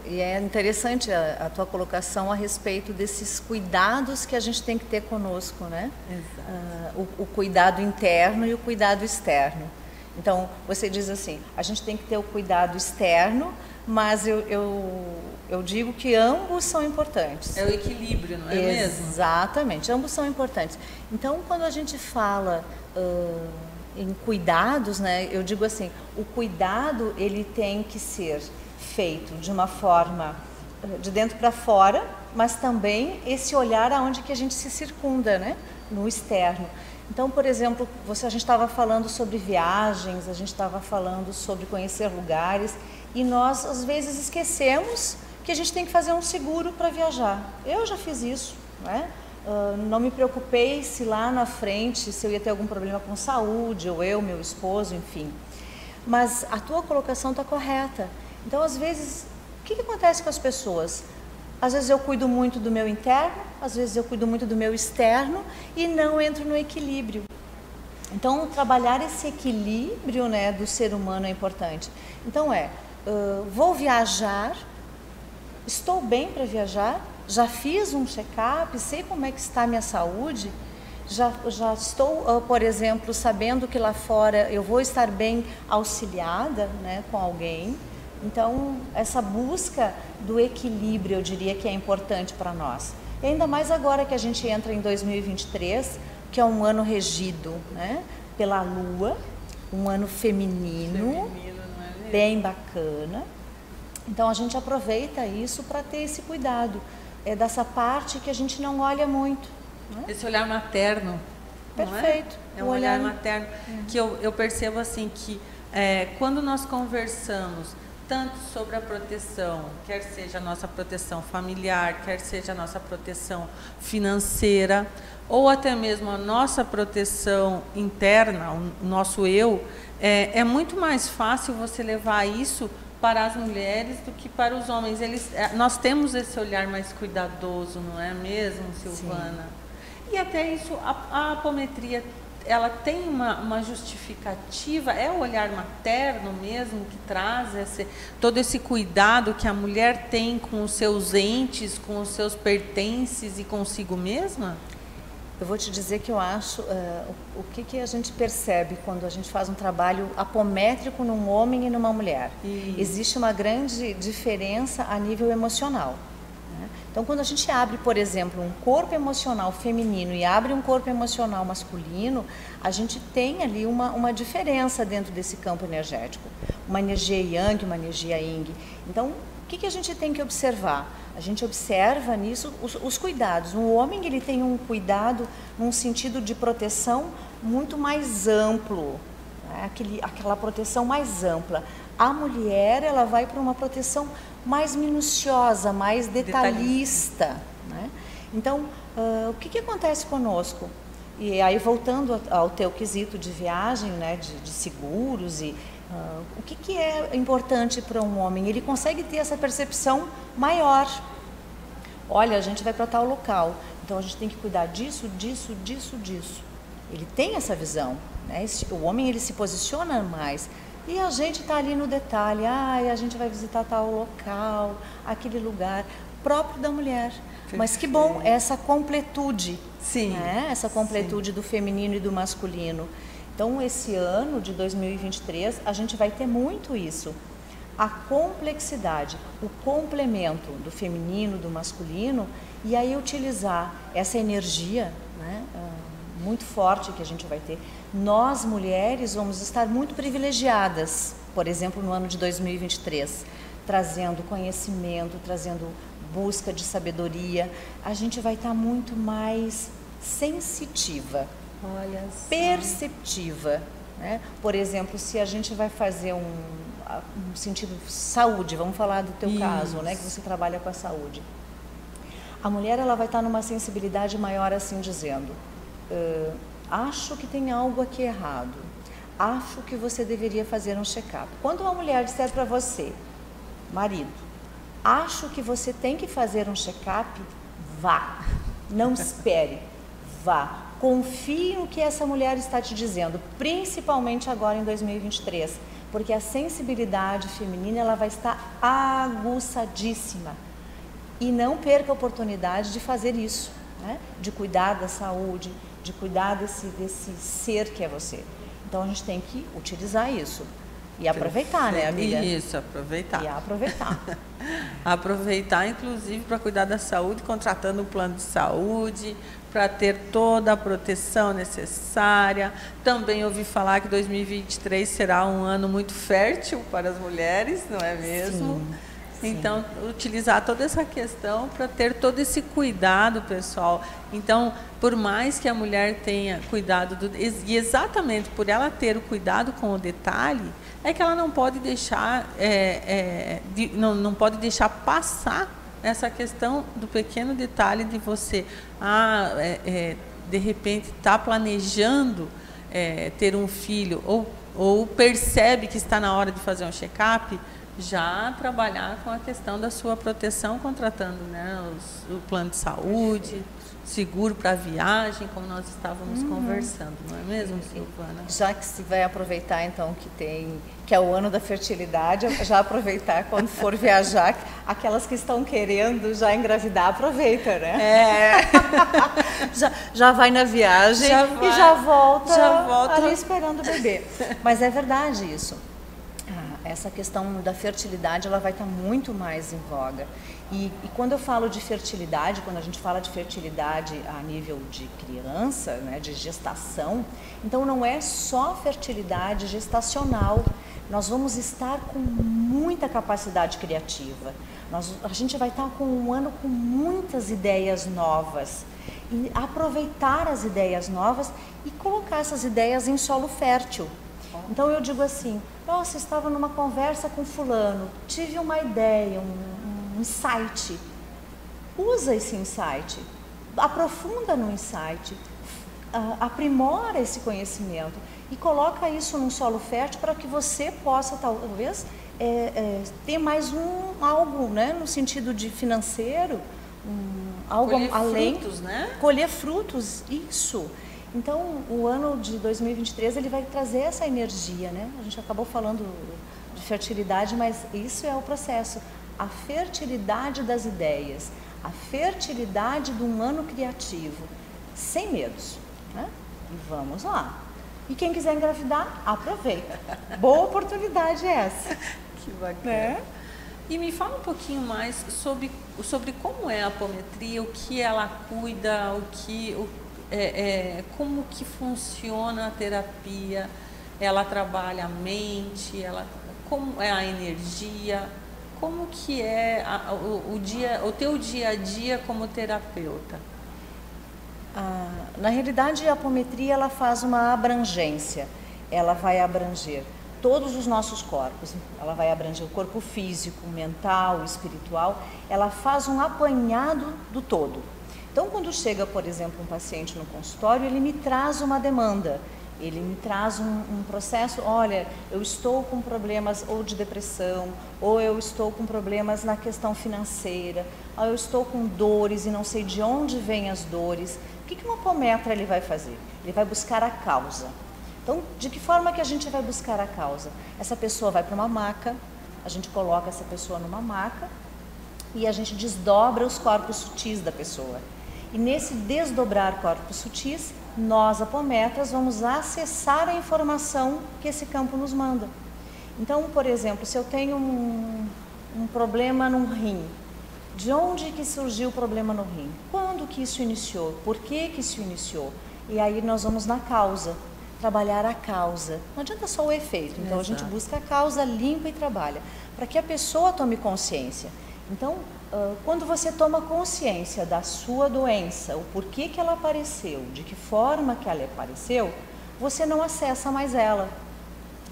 E é interessante a tua colocação a respeito desses cuidados que a gente tem que ter conosco, né? Exato. O cuidado interno e o cuidado externo. Então, você diz assim, a gente tem que ter o cuidado externo, mas eu digo que ambos são importantes. É o equilíbrio, não é mesmo? Exatamente, ambos são importantes. Então, quando a gente fala em cuidados, né, eu digo assim, o cuidado ele tem que ser feito de uma forma de dentro para fora, mas também esse olhar aonde que a gente se circunda, né, no externo. Então, por exemplo, a gente estava falando sobre viagens, a gente estava falando sobre conhecer lugares, e nós, às vezes, esquecemos que a gente tem que fazer um seguro para viajar. Eu já fiz isso, né? Não me preocupei se lá na frente, se eu ia ter algum problema com saúde, ou eu, meu esposo, enfim. Mas a tua colocação está correta. Então, às vezes, o que acontece com as pessoas? Às vezes eu cuido muito do meu interno, às vezes eu cuido muito do meu externo e não entro no equilíbrio. Então, trabalhar esse equilíbrio, né, do ser humano é importante. Então vou viajar, estou bem para viajar, já fiz um check-up, sei como é que está a minha saúde, já estou, por exemplo, sabendo que lá fora eu vou estar bem auxiliada, né, com alguém. Então, essa busca do equilíbrio, eu diria que é importante para nós. E ainda mais agora que a gente entra em 2023, que é um ano regido, né, pela Lua, um ano feminino, bem bacana. Então, a gente aproveita isso para ter esse cuidado. É dessa parte que a gente não olha muito. Né? Esse olhar materno. Perfeito. É um olhar materno que eu percebo assim que quando nós conversamos tanto sobre a proteção, quer seja a nossa proteção familiar, quer seja a nossa proteção financeira, ou até mesmo a nossa proteção interna, o nosso eu, é muito mais fácil você levar isso para as mulheres do que para os homens. Nós temos esse olhar mais cuidadoso, não é mesmo, Silvana? Sim. E até isso, a apometria ela tem uma justificativa, é o olhar materno mesmo que traz todo esse cuidado que a mulher tem com os seus entes, com os seus pertences e consigo mesma? Eu vou te dizer que eu acho, o que a gente percebe quando a gente faz um trabalho apométrico num homem e numa mulher. Existe uma grande diferença a nível emocional. Né? Então, quando a gente abre, por exemplo, um corpo emocional feminino e abre um corpo emocional masculino, a gente tem ali uma diferença dentro desse campo energético. Uma energia yang, uma energia yin. Então, o que a gente tem que observar? A gente observa nisso os cuidados. O homem ele tem um cuidado num sentido de proteção muito mais amplo, né? Aquela proteção mais ampla. A mulher ela vai para uma proteção mais minuciosa, mais detalhista. Né? Então, o que acontece conosco? E aí, voltando ao teu quesito de viagem, né? de seguros e... o que é importante para um homem? Ele consegue ter essa percepção maior. Olha, a gente vai para tal local, então a gente tem que cuidar disso, disso, disso, disso. Ele tem essa visão, né? O homem ele se posiciona mais e a gente está ali no detalhe. A gente vai visitar tal local, aquele lugar próprio da mulher. Perfeito. Mas que bom essa completude, né? Essa completude do feminino e do masculino. Então, esse ano de 2023, a gente vai ter muito isso. A complexidade, o complemento do feminino, do masculino, e aí utilizar essa energia, né, muito forte que a gente vai ter. Nós, mulheres, vamos estar muito privilegiadas, por exemplo, no ano de 2023, trazendo conhecimento, trazendo busca de sabedoria. A gente vai estar muito mais sensitiva. Olha, perceptiva, né? Por exemplo, se a gente vai fazer um sentido saúde, vamos falar do teu caso, né? Que você trabalha com a saúde. A mulher ela vai estar numa sensibilidade maior, assim dizendo, acho que tem algo aqui errado, acho que você deveria fazer um check-up. Quando uma mulher disser para você, marido, acho que você tem que fazer um check-up, vá, não espere, vá. Confie no que essa mulher está te dizendo, principalmente agora em 2023, porque a sensibilidade feminina ela vai estar aguçadíssima. E não perca a oportunidade de fazer isso, né? De cuidar da saúde, de cuidar desse ser que é você. Então a gente tem que utilizar isso. E aproveitar, né, amiga? Isso, aproveitar. E aproveitar. Aproveitar, inclusive, para cuidar da saúde, contratando um plano de saúde, para ter toda a proteção necessária. Também ouvi falar que 2023 será um ano muito fértil para as mulheres, não é mesmo? Sim. Então, utilizar toda essa questão para ter todo esse cuidado, pessoal. Então, por mais que a mulher tenha cuidado, e exatamente por ela ter o cuidado com o detalhe, é que ela não pode deixar, não pode deixar passar essa questão do pequeno detalhe de você, de repente, está planejando ter um filho ou percebe que está na hora de fazer um check-up, já trabalhar com a questão da sua proteção, contratando, né, o plano de saúde, seguro para viagem, como nós estávamos conversando, não é mesmo, Silvana? Já que se vai aproveitar, então, que é o ano da fertilidade, já aproveitar quando for viajar, aquelas que estão querendo já engravidar, aproveita, né? Já vai na viagem e já volta ali esperando o bebê. Mas é verdade isso. Essa questão da fertilidade ela vai estar muito mais em voga. E quando eu falo de fertilidade, quando a gente fala de fertilidade a nível de criança, né, de gestação, então não é só fertilidade gestacional. Nós vamos estar com muita capacidade criativa. A gente vai estar com um ano com muitas ideias novas. E aproveitar as ideias novas e colocar essas ideias em solo fértil. Então eu digo assim, nossa, estava numa conversa com fulano, tive uma ideia, um insight. Usa esse insight, aprofunda no insight, aprimora esse conhecimento e coloca isso num solo fértil para que você possa talvez ter mais algo, né, no sentido de financeiro, algo colher além, frutos, né? Colher frutos, isso. Então, o ano de 2023 ele vai trazer essa energia, né? A gente acabou falando de fertilidade, mas isso é o processo. A fertilidade das ideias, a fertilidade de um ano criativo, sem medos, né? E vamos lá. E quem quiser engravidar, aproveita. Boa oportunidade essa. Que bacana. Né? E me fala um pouquinho mais sobre como é a apometria, o que ela cuida, como que funciona a terapia, ela trabalha a mente, como é a energia, como que é o teu dia a dia como terapeuta? Na realidade, a apometria ela faz uma abrangência, ela vai abranger todos os nossos corpos, ela vai abranger o corpo físico, mental, espiritual, ela faz um apanhado do todo. Então, quando chega, por exemplo, um paciente no consultório, ele me traz uma demanda, ele me traz um processo, olha, eu estou com problemas ou de depressão, ou eu estou com problemas na questão financeira, ou eu estou com dores e não sei de onde vêm as dores. O que uma apometra ele vai fazer? Ele vai buscar a causa. Então, de que forma que a gente vai buscar a causa? Essa pessoa vai para uma maca, a gente coloca essa pessoa numa maca e a gente desdobra os corpos sutis da pessoa. E nesse desdobrar corpos sutis, nós, apometras, vamos acessar a informação que esse campo nos manda. Então, por exemplo, se eu tenho um problema num rim, de onde que surgiu o problema no rim? Quando que isso iniciou? Por que que isso iniciou? E aí nós vamos na causa, trabalhar a causa. Não adianta só o efeito, então a gente busca a causa, limpa e trabalha, para que a pessoa tome consciência. Então, quando você toma consciência da sua doença, o porquê que ela apareceu, de que forma que ela apareceu, você não acessa mais ela.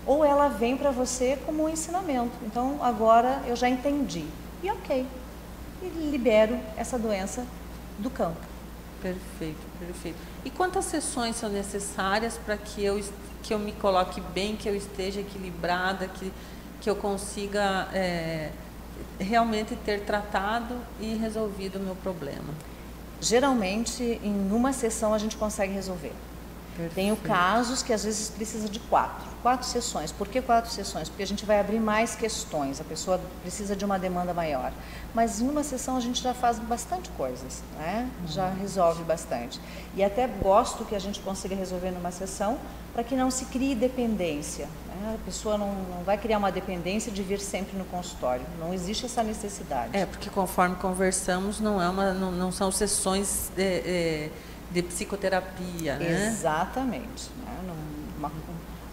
Ou ela vem para você como um ensinamento. Então, agora eu já entendi. E ok. E libero essa doença do campo. Perfeito, perfeito. E quantas sessões são necessárias para que eu me coloque bem, que eu esteja equilibrada, que eu consiga realmente ter tratado e resolvido o meu problema? Geralmente, em uma sessão a gente consegue resolver. Perfeito. Tenho casos que às vezes precisa de 4 sessões. Por que 4 sessões? Porque a gente vai abrir mais questões, a pessoa precisa de uma demanda maior. Mas em uma sessão a gente já faz bastante coisas, né? Já resolve bastante. E até gosto que a gente consiga resolver numa sessão para que não se crie dependência, né? A pessoa não vai criar uma dependência de vir sempre no consultório. Não existe essa necessidade. Porque conforme conversamos, não são sessões de psicoterapia, né? Exatamente. Né?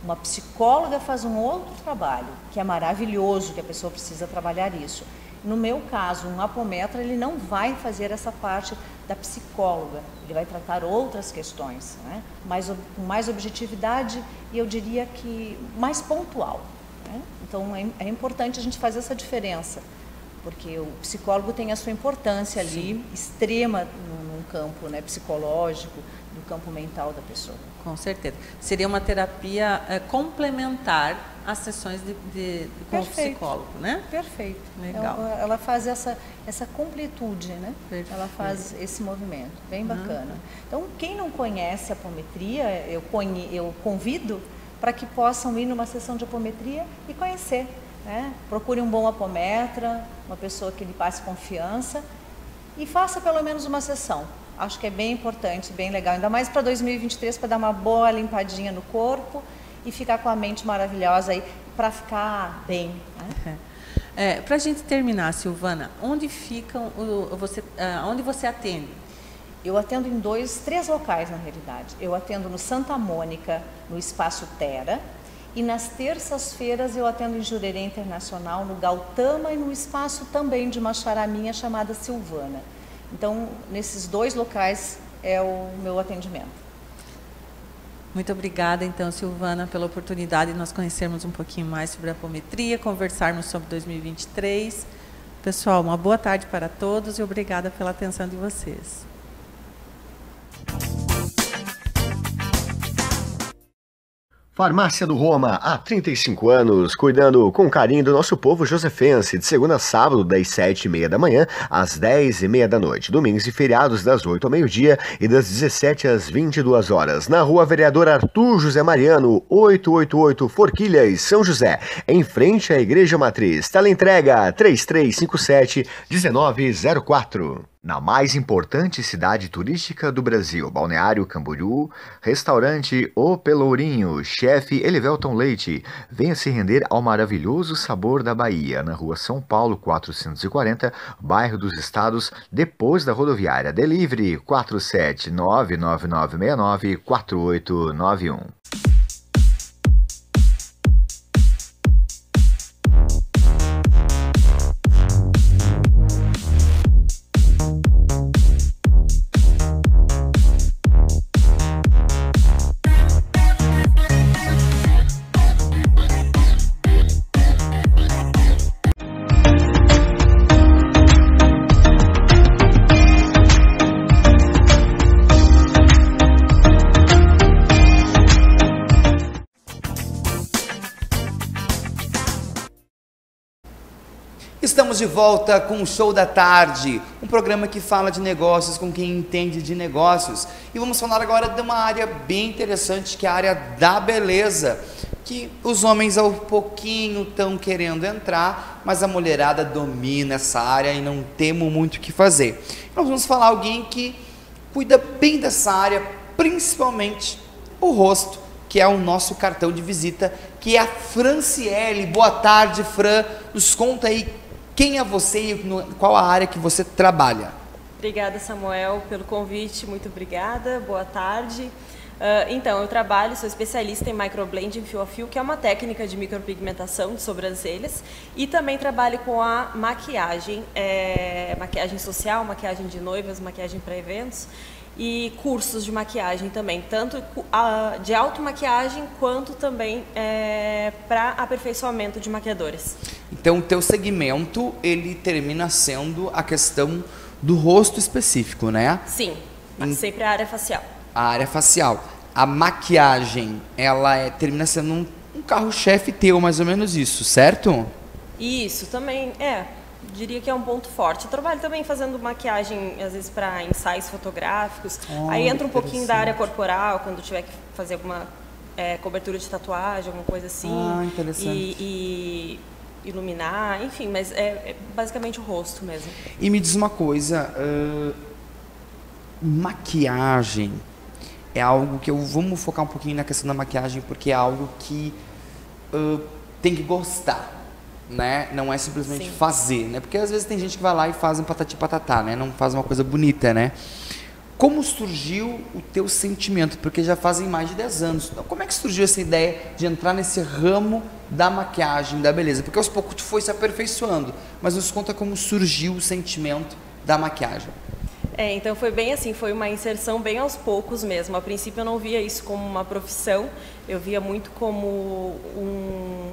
Uma psicóloga faz um outro trabalho, que é maravilhoso, que a pessoa precisa trabalhar isso. No meu caso, um apometra, ele não vai fazer essa parte da psicóloga, ele vai tratar outras questões, né? Com mais objetividade e eu diria que mais pontual, né? Então é importante a gente fazer essa diferença, porque o psicólogo tem a sua importância ali, sim, extrema num campo, né, psicológico, do campo mental da pessoa. Com certeza. Seria uma terapia complementar às sessões com o psicólogo, né? Perfeito. Legal. Ela faz essa completude, né? Perfeito. Ela faz esse movimento, bem bacana. Então, quem não conhece a apometria, eu convido para que possam ir numa sessão de apometria e conhecer, né? Procure um bom apometra, uma pessoa que lhe passe confiança e faça pelo menos uma sessão. Acho que é bem importante, bem legal, ainda mais para 2023, para dar uma boa limpadinha no corpo e ficar com a mente maravilhosa aí, para ficar bem, né? Para a gente terminar, Silvana, onde você atende? Eu atendo em 3 locais, na realidade. Eu atendo no Santa Mônica, no Espaço Terra, e nas terças-feiras eu atendo em Jurerê Internacional, no Gautama, e no espaço também de uma charaminha chamada Silvana. Então, nesses 2 locais é o meu atendimento. Muito obrigada, então, Silvana, pela oportunidade de nós conhecermos um pouquinho mais sobre a apometria, conversarmos sobre 2023. Pessoal, uma boa tarde para todos e obrigada pela atenção de vocês. Farmácia do Roma, há 35 anos, cuidando com carinho do nosso povo josefense, de segunda a sábado, das 7h30 da manhã às 10h30 da noite, domingos e feriados das 8 ao meio-dia e das 17 às 22 horas, na Rua Vereador Arthur José Mariano, 888 Forquilhas, São José, em frente à Igreja Matriz. Teleentrega 3357-1904. Na mais importante cidade turística do Brasil, Balneário Camboriú, restaurante O Pelourinho, chefe Elivelton Leite. Venha se render ao maravilhoso sabor da Bahia, na Rua São Paulo 440, bairro dos Estados, depois da rodoviária. Delivery 47999694891. Estamos de volta com o Show da Tarde, um programa que fala de negócios com quem entende de negócios. E vamos falar agora de uma área bem interessante, que é a área da beleza, que os homens ao pouquinho estão querendo entrar, mas a mulherada domina essa área e não temos muito o que fazer. Nós vamos falar alguém que cuida bem dessa área, principalmente o rosto, que é o nosso cartão de visita, que é a Franciele. Boa tarde, Fran. Nos conta aí quem é você e qual a área que você trabalha. Obrigada, Samuel, pelo convite. Muito obrigada. Boa tarde. Então, eu trabalho, sou especialista em microblending fio a fio, que é uma técnica de micropigmentação de sobrancelhas, e também trabalho com a maquiagem, maquiagem social, maquiagem de noivas, maquiagem para eventos, e cursos de maquiagem também, tanto de automaquiagem quanto também para aperfeiçoamento de maquiadores. Então, o teu segmento, ele termina sendo a questão do rosto específico, né? Sim, sempre a área facial. A área facial. A maquiagem, ela termina sendo um carro-chefe teu, mais ou menos isso, certo? Isso, também, diria que é um ponto forte. Eu trabalho também fazendo maquiagem, às vezes, para ensaios fotográficos. Aí entra um pouquinho da área corporal, quando tiver que fazer alguma cobertura de tatuagem, alguma coisa assim. Interessante. E iluminar, enfim, mas é basicamente o rosto mesmo. E me diz uma coisa, maquiagem é algo que vamos focar um pouquinho na questão da maquiagem, porque é algo que tem que gostar, né? Não é simplesmente fazer, né? Porque às vezes tem gente que vai lá e faz um patati patatá, né? Não faz uma coisa bonita, né? Como surgiu o teu sentimento? Porque já fazem mais de 10 anos. Então, como é que surgiu essa ideia de entrar nesse ramo da maquiagem, da beleza? Porque aos poucos tu foi se aperfeiçoando, mas nos conta como surgiu o sentimento da maquiagem. Então foi bem assim, foi uma inserção bem aos poucos mesmo. A princípio eu não via isso como uma profissão, eu via muito como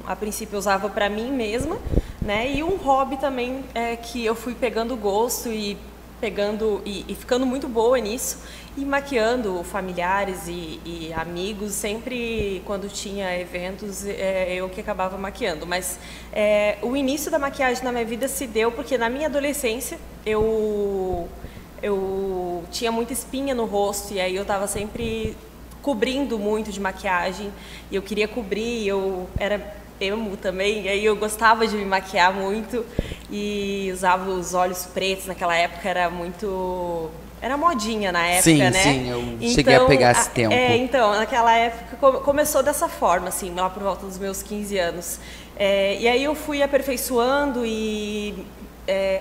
a princípio eu usava para mim mesma, né? E um hobby também que eu fui pegando gosto e ficando muito boa nisso, e maquiando familiares e amigos. Sempre quando tinha eventos, eu que acabava maquiando. Mas o início da maquiagem na minha vida se deu porque na minha adolescência eu tinha muita espinha no rosto, e aí eu estava sempre cobrindo muito de maquiagem, e eu queria cobrir, eu era emo também, e aí eu gostava de me maquiar muito e usava os olhos pretos. Naquela época era modinha na época, sim, né? Sim, eu cheguei a pegar esse tempo. Então, naquela época começou dessa forma, assim, lá por volta dos meus 15 anos. E aí eu fui aperfeiçoando e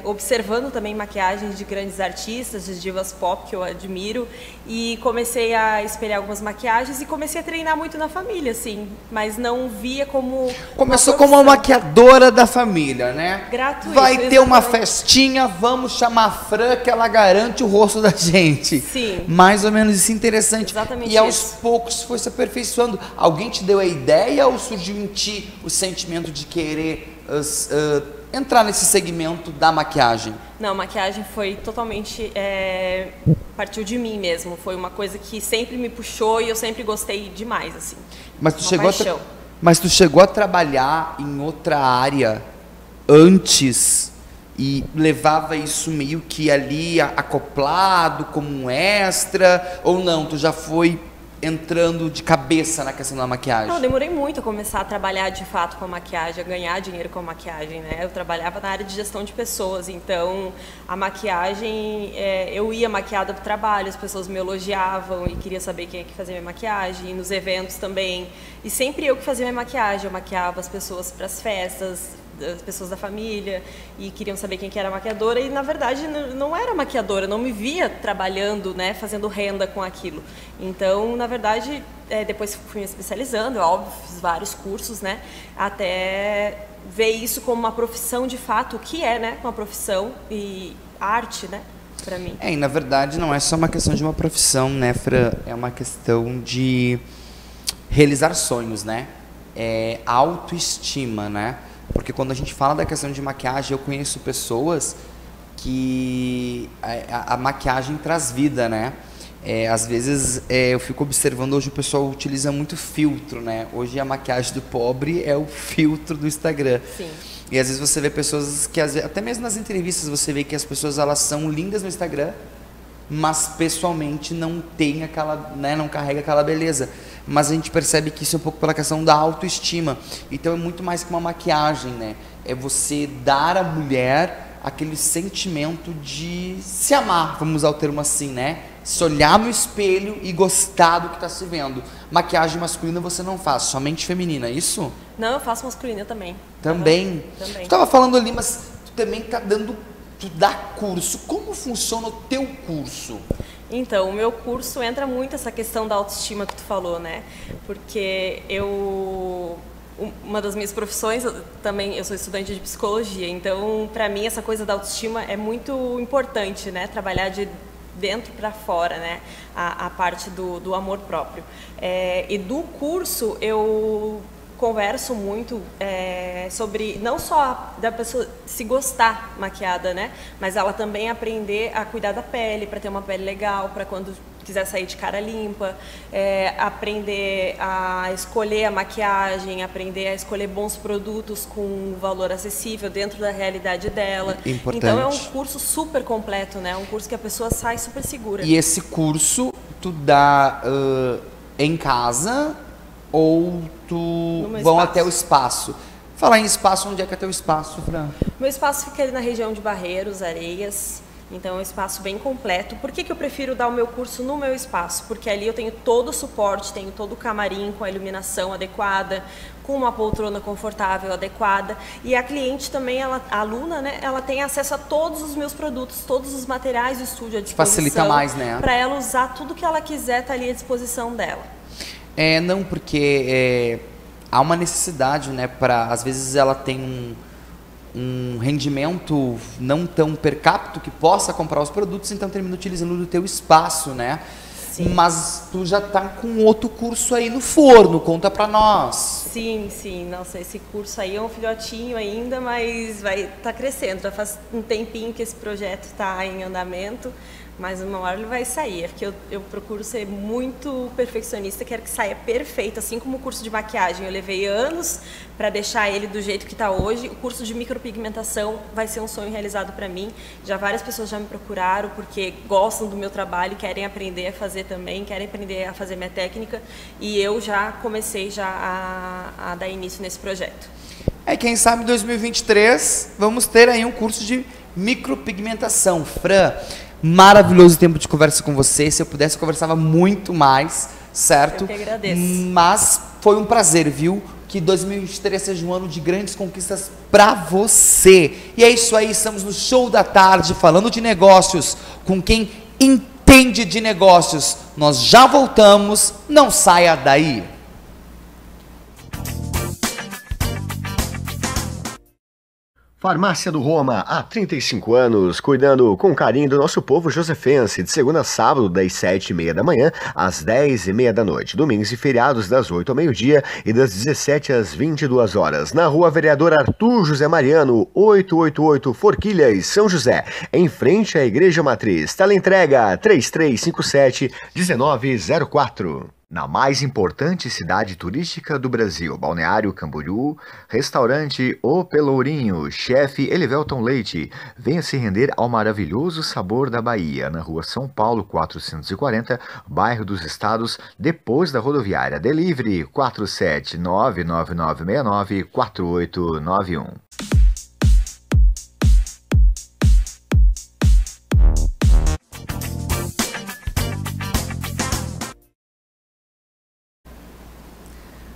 observando também maquiagens de grandes artistas, de divas pop que eu admiro, e comecei a espelhar algumas maquiagens e comecei a treinar muito na família, assim, mas não via como... Começou como uma maquiadora da família, né? Gratuito. Vai ter uma festinha, vamos chamar a Fran, que ela garante o rosto da gente. Sim. Mais ou menos isso, interessante. Exatamente. E aos poucos foi se aperfeiçoando. Alguém te deu a ideia ou surgiu em ti o sentimento de querer entrar nesse segmento da maquiagem? Não, maquiagem foi totalmente... partiu de mim mesmo. Foi uma coisa que sempre me puxou e eu sempre gostei demais, assim. Mas tu, Uma paixão. mas tu chegou a trabalhar em outra área antes e levava isso meio que ali acoplado como um extra? Ou não, tu já foi entrando de cabeça na questão da maquiagem? Não, eu demorei muito a começar a trabalhar de fato com a maquiagem, a ganhar dinheiro com a maquiagem, né? Eu trabalhava na área de gestão de pessoas, então a maquiagem, eu ia maquiada para o trabalho, as pessoas me elogiavam e queria saber quem é que fazia minha maquiagem, nos eventos também. E sempre eu que fazia minha maquiagem, eu maquiava as pessoas para as festas, as pessoas da família, e queriam saber quem que era a maquiadora, e na verdade não era maquiadora, não me via trabalhando, né, fazendo renda com aquilo. Então, na verdade, depois fui me especializando, óbvio, fiz vários cursos, né, até ver isso como uma profissão de fato, o que é, né, uma profissão e arte, né, para mim. E na verdade não é só uma questão de uma profissão, né, Fran? É uma questão de realizar sonhos, né? É autoestima, né? Porque quando a gente fala da questão de maquiagem, eu conheço pessoas que a maquiagem traz vida, né? Às vezes eu fico observando, hoje o pessoal utiliza muito filtro, né? Hoje a maquiagem do pobre é o filtro do Instagram. Sim. E às vezes você vê pessoas que, até mesmo nas entrevistas, você vê que as pessoas elas são lindas no Instagram, mas pessoalmente não tem aquela, né, não carrega aquela beleza. Mas a gente percebe que isso é um pouco pela questão da autoestima. Então é muito mais que uma maquiagem, né? É você dar à mulher aquele sentimento de se amar, vamos usar o termo assim, né? Se olhar no espelho e gostar do que está se vendo. Maquiagem masculina você não faz, somente feminina, é isso? Não, eu faço masculina também. Também? Também. Tu estava falando ali, mas tu também está dando, tu dá curso. Como funciona o teu curso? Então, o meu curso entra muito essa questão da autoestima que tu falou, né? Porque uma das minhas profissões, eu sou estudante de psicologia, então, para mim, essa coisa da autoestima é muito importante, né? Trabalhar de dentro para fora, né? A parte do amor próprio. E do curso, eu converso muito sobre não só da pessoa se gostar maquiada, né, mas ela também aprender a cuidar da pele, para ter uma pele legal, para quando quiser sair de cara limpa, aprender a escolher a maquiagem, aprender a escolher bons produtos com valor acessível dentro da realidade dela. Importante. Então é um curso super completo, né, um curso que a pessoa sai super segura. E esse curso tu dá em casa ou tu vão até o espaço? Falar em espaço, onde é que é teu espaço, Fran? Meu espaço fica ali na região de Barreiros, Areias, então é um espaço bem completo. Por que eu prefiro dar o meu curso no meu espaço? Porque ali eu tenho todo o suporte, tenho todo o camarim com a iluminação adequada, com uma poltrona confortável, adequada, e a cliente também, a aluna, né, ela tem acesso a todos os meus produtos, todos os materiais do estúdio à disposição. Facilita mais, né? Para ela usar tudo que ela quiser, tá ali à disposição dela. Não, porque há uma necessidade, né, às vezes ela tem um rendimento não tão per capita que possa comprar os produtos, então termina utilizando do teu espaço, né? Sim. Mas tu já tá com outro curso aí no forno, conta pra nós. Sim, nossa, esse curso aí é um filhotinho ainda, mas tá crescendo, já faz um tempinho que esse projeto tá em andamento, mas uma hora ele vai sair, é porque eu procuro ser muito perfeccionista, quero que saia perfeito, assim como o curso de maquiagem, eu levei anos para deixar ele do jeito que está hoje. O curso de micropigmentação vai ser um sonho realizado para mim, várias pessoas já me procuraram porque gostam do meu trabalho, querem aprender a fazer também, querem aprender a fazer minha técnica, e eu já comecei a dar início nesse projeto. Quem sabe em 2023 vamos ter aí um curso de micropigmentação. Fran, maravilhoso tempo de conversa com você. Se eu pudesse, eu conversava muito mais, certo? Eu que agradeço. Mas foi um prazer, viu? Que 2023 seja um ano de grandes conquistas pra você. E é isso aí, estamos no Show da Tarde, falando de negócios, com quem entende de negócios. Nós já voltamos, não saia daí. Farmácia do Roma, há 35 anos, cuidando com carinho do nosso povo josefense, de segunda a sábado, das 7h30 da manhã às 10h30 da noite, domingos e feriados das 8 ao meio-dia e das 17 às 22 horas, na Rua Vereador Arthur José Mariano, 888 Forquilhas, São José, em frente à Igreja Matriz. Teleentrega 3357-1904. Na mais importante cidade turística do Brasil, Balneário Camboriú, restaurante O Pelourinho, chefe Elivelton Leite. Venha se render ao maravilhoso sabor da Bahia, na Rua São Paulo 440, bairro dos Estados, depois da rodoviária. Delivery 47999694891.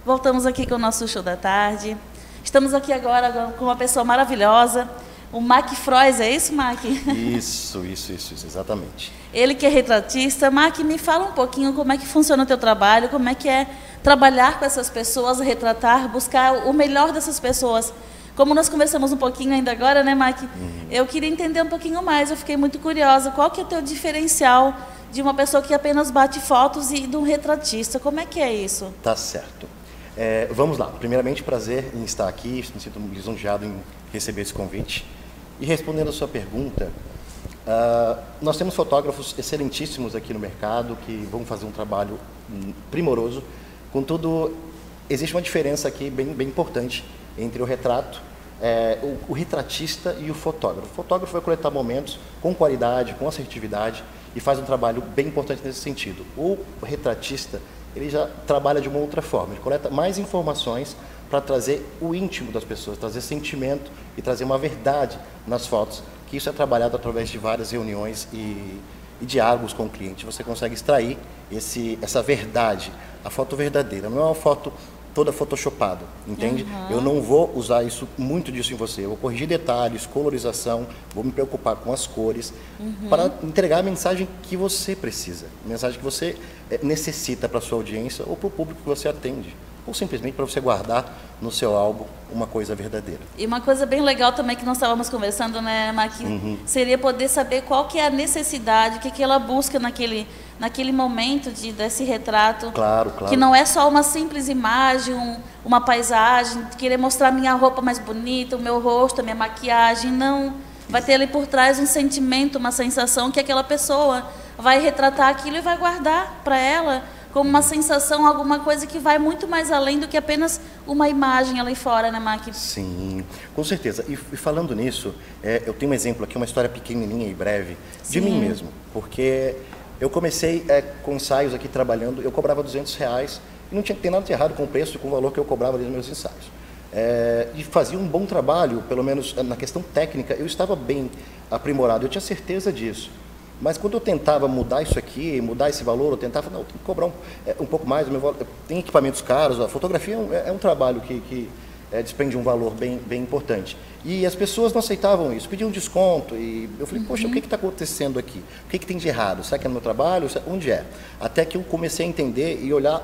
Voltamos aqui com o nosso show da tarde. Estamos aqui agora com uma pessoa maravilhosa, o Mac Frois, é isso, Mac? Isso, exatamente. Ele que é retratista. Mac, me fala um pouquinho como é que funciona o teu trabalho, como é que é trabalhar com essas pessoas, retratar, buscar o melhor dessas pessoas. Como nós conversamos um pouquinho ainda agora, né, Mac? Eu queria entender um pouquinho mais, eu fiquei muito curiosa. Qual que é o teu diferencial de uma pessoa que apenas bate fotos e de um retratista? Como é que é isso? Tá certo. Vamos lá. Primeiramente, prazer em estar aqui. Me sinto lisonjeado em receber esse convite. E respondendo a sua pergunta, nós temos fotógrafos excelentíssimos aqui no mercado que vão fazer um trabalho primoroso. Contudo, existe uma diferença aqui bem importante entre o retrato, o retratista e o fotógrafo. O fotógrafo vai coletar momentos com qualidade, com assertividade e faz um trabalho bem importante nesse sentido. O retratista, ele já trabalha de uma outra forma, ele coleta mais informações para trazer o íntimo das pessoas, trazer sentimento e trazer uma verdade nas fotos, que isso é trabalhado através de várias reuniões e diálogos com o cliente. Você consegue extrair essa verdade, a foto verdadeira, não é uma foto toda photoshopada, entende? Eu não vou usar muito disso em você, eu vou corrigir detalhes, colorização, vou me preocupar com as cores, para entregar a mensagem que você precisa, a mensagem que você necessita para a sua audiência ou para o público que você atende, ou simplesmente para você guardar no seu álbum uma coisa verdadeira. E uma coisa bem legal também que nós estávamos conversando, né, Mac, seria poder saber qual que é a necessidade, o que ela busca naquele momento desse retrato. Claro. Que não é só uma simples imagem, uma paisagem, querer mostrar minha roupa mais bonita, o meu rosto, a minha maquiagem, não. Vai ter ali por trás um sentimento, uma sensação que aquela pessoa vai retratar aquilo e vai guardar para ela como uma sensação, alguma coisa que vai muito mais além do que apenas uma imagem ali fora, né, Mac? Sim, com certeza. E falando nisso, eu tenho um exemplo aqui, uma história pequenininha e breve, de mim mesmo. Porque eu comecei com ensaios aqui trabalhando, eu cobrava R$200 e não tem nada de errado com o preço e com o valor que eu cobrava dos meus ensaios. E fazia um bom trabalho, pelo menos na questão técnica, eu estava bem aprimorado, eu tinha certeza disso. Mas quando eu tentava mudar isso aqui, mudar esse valor, eu tentava, não, eu tenho que cobrar um pouco mais, tem equipamentos caros, a fotografia é um trabalho que desprende um valor bem importante. E as pessoas não aceitavam isso, pediam desconto, e eu falei, poxa, o que está acontecendo aqui? O que tem de errado? Será que é no meu trabalho? Onde é? Até que eu comecei a entender e olhar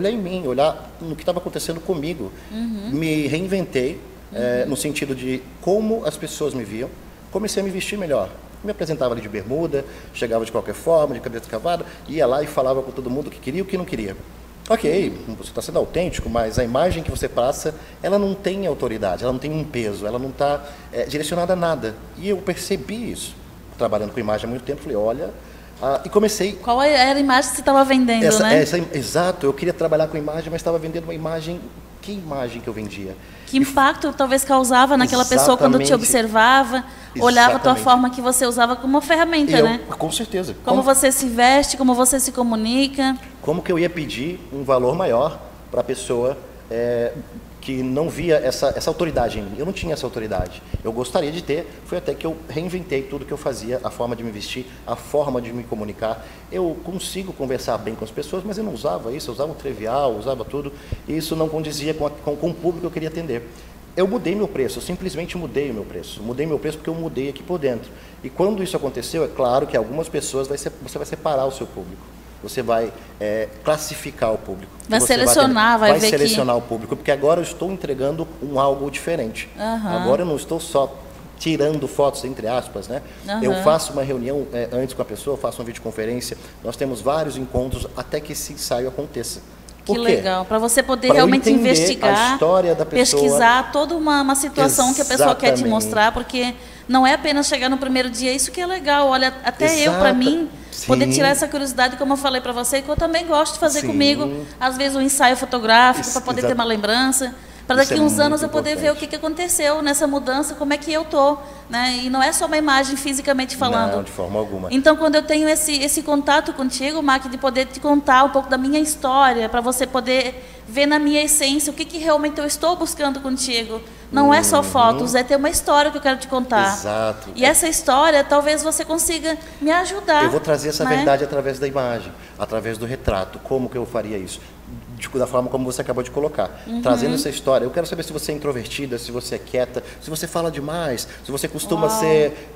em mim, olhar no que estava acontecendo comigo. Me reinventei, no sentido de como as pessoas me viam, comecei a me vestir melhor. Me apresentava ali de bermuda, chegava de qualquer forma, de cabeça cavada, ia lá e falava com todo mundo o que queria e o que não queria. Ok, você está sendo autêntico, mas a imagem que você passa, ela não tem autoridade, ela não tem um peso, ela não está direcionada a nada. E eu percebi isso, trabalhando com imagem há muito tempo, falei, olha, e comecei... Qual era a imagem que você estava vendendo, né? Exato, eu queria trabalhar com imagem, mas estava vendendo uma imagem... Que imagem que eu vendia? Que impacto talvez causava naquela pessoa quando te observava, olhava a tua forma que você usava como uma ferramenta, né? Com certeza. Como você se veste, como você se comunica. Como que eu ia pedir um valor maior para a pessoa que não via essa autoridade em mim? Eu não tinha essa autoridade. Eu gostaria de ter, foi até que eu reinventei tudo que eu fazia, a forma de me vestir, a forma de me comunicar. Eu consigo conversar bem com as pessoas, mas eu não usava isso, eu usava o trivial, usava tudo, e isso não condizia com o público que eu queria atender. Eu mudei meu preço, eu simplesmente mudei o meu preço. Mudei meu preço porque eu mudei aqui por dentro. E quando isso aconteceu, é claro que algumas pessoas você vai separar o seu público. você vai classificar o público. Vai Você selecionar, vai ver que... selecionar o público, porque agora eu estou entregando algo diferente. Agora eu não estou só tirando fotos, entre aspas, né? Eu faço uma reunião antes com a pessoa, eu faço uma videoconferência, nós temos vários encontros até que esse ensaio aconteça. Que legal, para você poder Pra eu realmente entender investigar, a história da pessoa. Pesquisar toda uma situação que a pessoa quer te Exatamente. mostrar, porque não é apenas chegar no primeiro dia, isso que é legal. Olha, até eu, para mim, poder tirar essa curiosidade, como eu falei para você, que eu também gosto de fazer comigo, às vezes um ensaio fotográfico, para poder ter uma lembrança. Para daqui uns anos eu poder ver o que aconteceu nessa mudança, como é que eu tô, né? E não é só uma imagem fisicamente falando. Não, de forma alguma. Então, quando eu tenho esse contato contigo, Mac, de poder te contar um pouco da minha história, para você poder ver na minha essência o que realmente eu estou buscando contigo. Não é só fotos, é ter uma história que eu quero te contar. Exato. E essa história, talvez você consiga me ajudar. Eu vou trazer essa né? verdade através da imagem, através do retrato. Como que eu faria isso? Da forma como você acabou de colocar. Trazendo essa história. Eu quero saber se você é introvertida, se você é quieta, se você fala demais, se você costuma ser...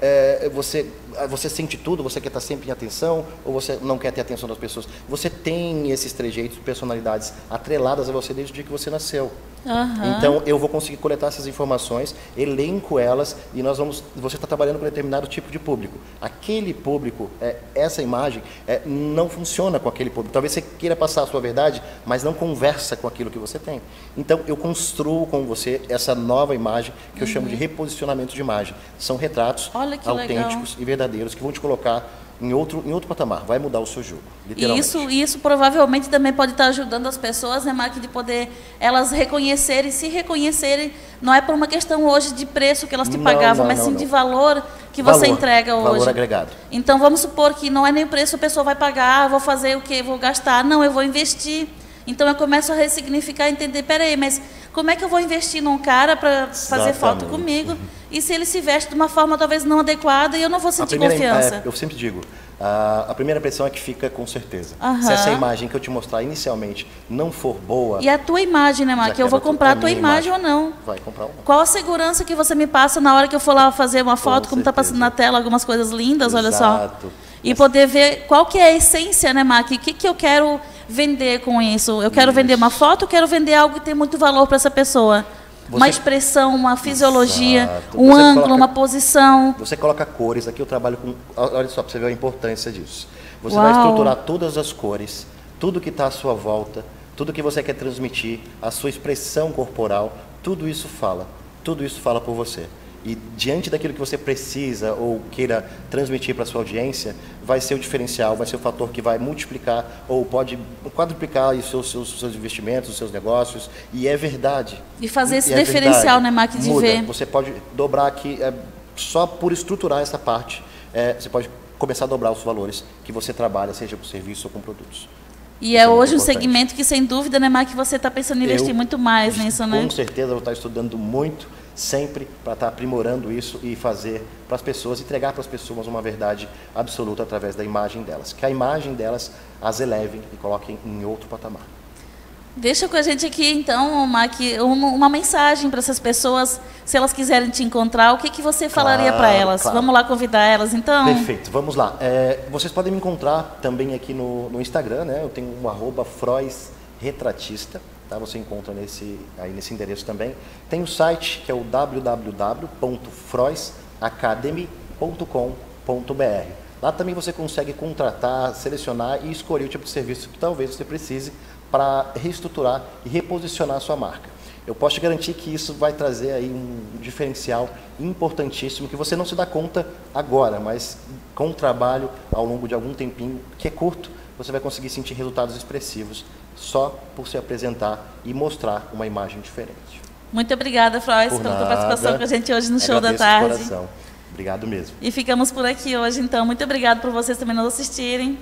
você sente tudo, você quer estar sempre em atenção, ou você não quer ter atenção das pessoas. Você tem esses trejeitos, personalidades atreladas a você desde o dia que você nasceu. Então, eu vou conseguir coletar essas informações, elenco elas, e você está trabalhando com determinado tipo de público. Aquele público, essa imagem, não funciona com aquele público. Talvez você queira passar a sua verdade, mas não conversa com aquilo que você tem. Então, eu construo com você essa nova imagem, que eu chamo de reposicionamento de imagem. São retratos autênticos e verdadeiros, que vão te colocar em outro patamar, vai mudar o seu jogo, literalmente. E isso provavelmente também pode estar ajudando as pessoas, né, Mark, de poder elas reconhecerem, se reconhecerem, não é por uma questão hoje de preço que elas te pagavam, mas sim de valor que você entrega hoje. Valor agregado. Então, vamos supor que não é nem o preço que a pessoa vai pagar, vou fazer o quê? Vou gastar. Não, eu vou investir. Então, eu começo a ressignificar, entender, peraí, mas como é que eu vou investir num cara para fazer foto comigo? E se ele se veste de uma forma talvez não adequada e eu não vou sentir confiança? Eu sempre digo, a primeira impressão é que fica com certeza. Se essa imagem que eu te mostrar inicialmente não for boa... E a tua imagem, né, Mark? Eu vou comprar a tua imagem ou não? Vai comprar ou não. Qual a segurança que você me passa na hora que eu for lá fazer uma foto, como está passando na tela, algumas coisas lindas, olha só. E poder ver qual que é a essência, né, Mark? O que eu quero vender com isso? Eu quero vender uma foto ou quero vender algo que tem muito valor para essa pessoa? Uma expressão, uma fisiologia, um ângulo, uma posição. Você coloca cores, aqui eu trabalho com... Olha só, para você ver a importância disso. Você vai estruturar todas as cores, tudo que está à sua volta, tudo que você quer transmitir, a sua expressão corporal, tudo isso fala por você. E diante daquilo que você precisa ou queira transmitir para a sua audiência, vai ser o diferencial, vai ser o fator que vai multiplicar ou pode quadruplicar os seus investimentos, os seus negócios, e é verdade. E fazer esse diferencial, né, Mark, de ver. Você pode dobrar aqui, só por estruturar essa parte, você pode começar a dobrar os valores que você trabalha, seja com serviço ou com produtos. E é hoje um segmento que, sem dúvida, né, Mark, você está pensando em investir muito mais nisso, né? Com certeza, eu vou estar estudando muito, sempre, para estar aprimorando isso e fazer para as pessoas, entregar para as pessoas uma verdade absoluta através da imagem delas. Que a imagem delas as elevem e coloquem em outro patamar. Deixa com a gente aqui, então, Mark, uma mensagem para essas pessoas, se elas quiserem te encontrar, o que você falaria para elas? Claro. Vamos lá convidar elas, então? Perfeito, vamos lá. Vocês podem me encontrar também aqui no Instagram, né? Eu tenho um @FroisRetratista, tá? Você encontra nesse endereço também. Tem o site, que é o www.froisacademy.com.br. Lá também você consegue contratar, selecionar e escolher o tipo de serviço que talvez você precise para reestruturar e reposicionar a sua marca. Eu posso te garantir que isso vai trazer aí um diferencial importantíssimo, que você não se dá conta agora, mas com o trabalho ao longo de algum tempinho, que é curto, você vai conseguir sentir resultados expressivos só por se apresentar e mostrar uma imagem diferente. Muito obrigada, Frois, pela tua participação com a gente hoje no Show da Tarde. Obrigado mesmo. E ficamos por aqui hoje, então. Muito obrigado por vocês também nos assistirem.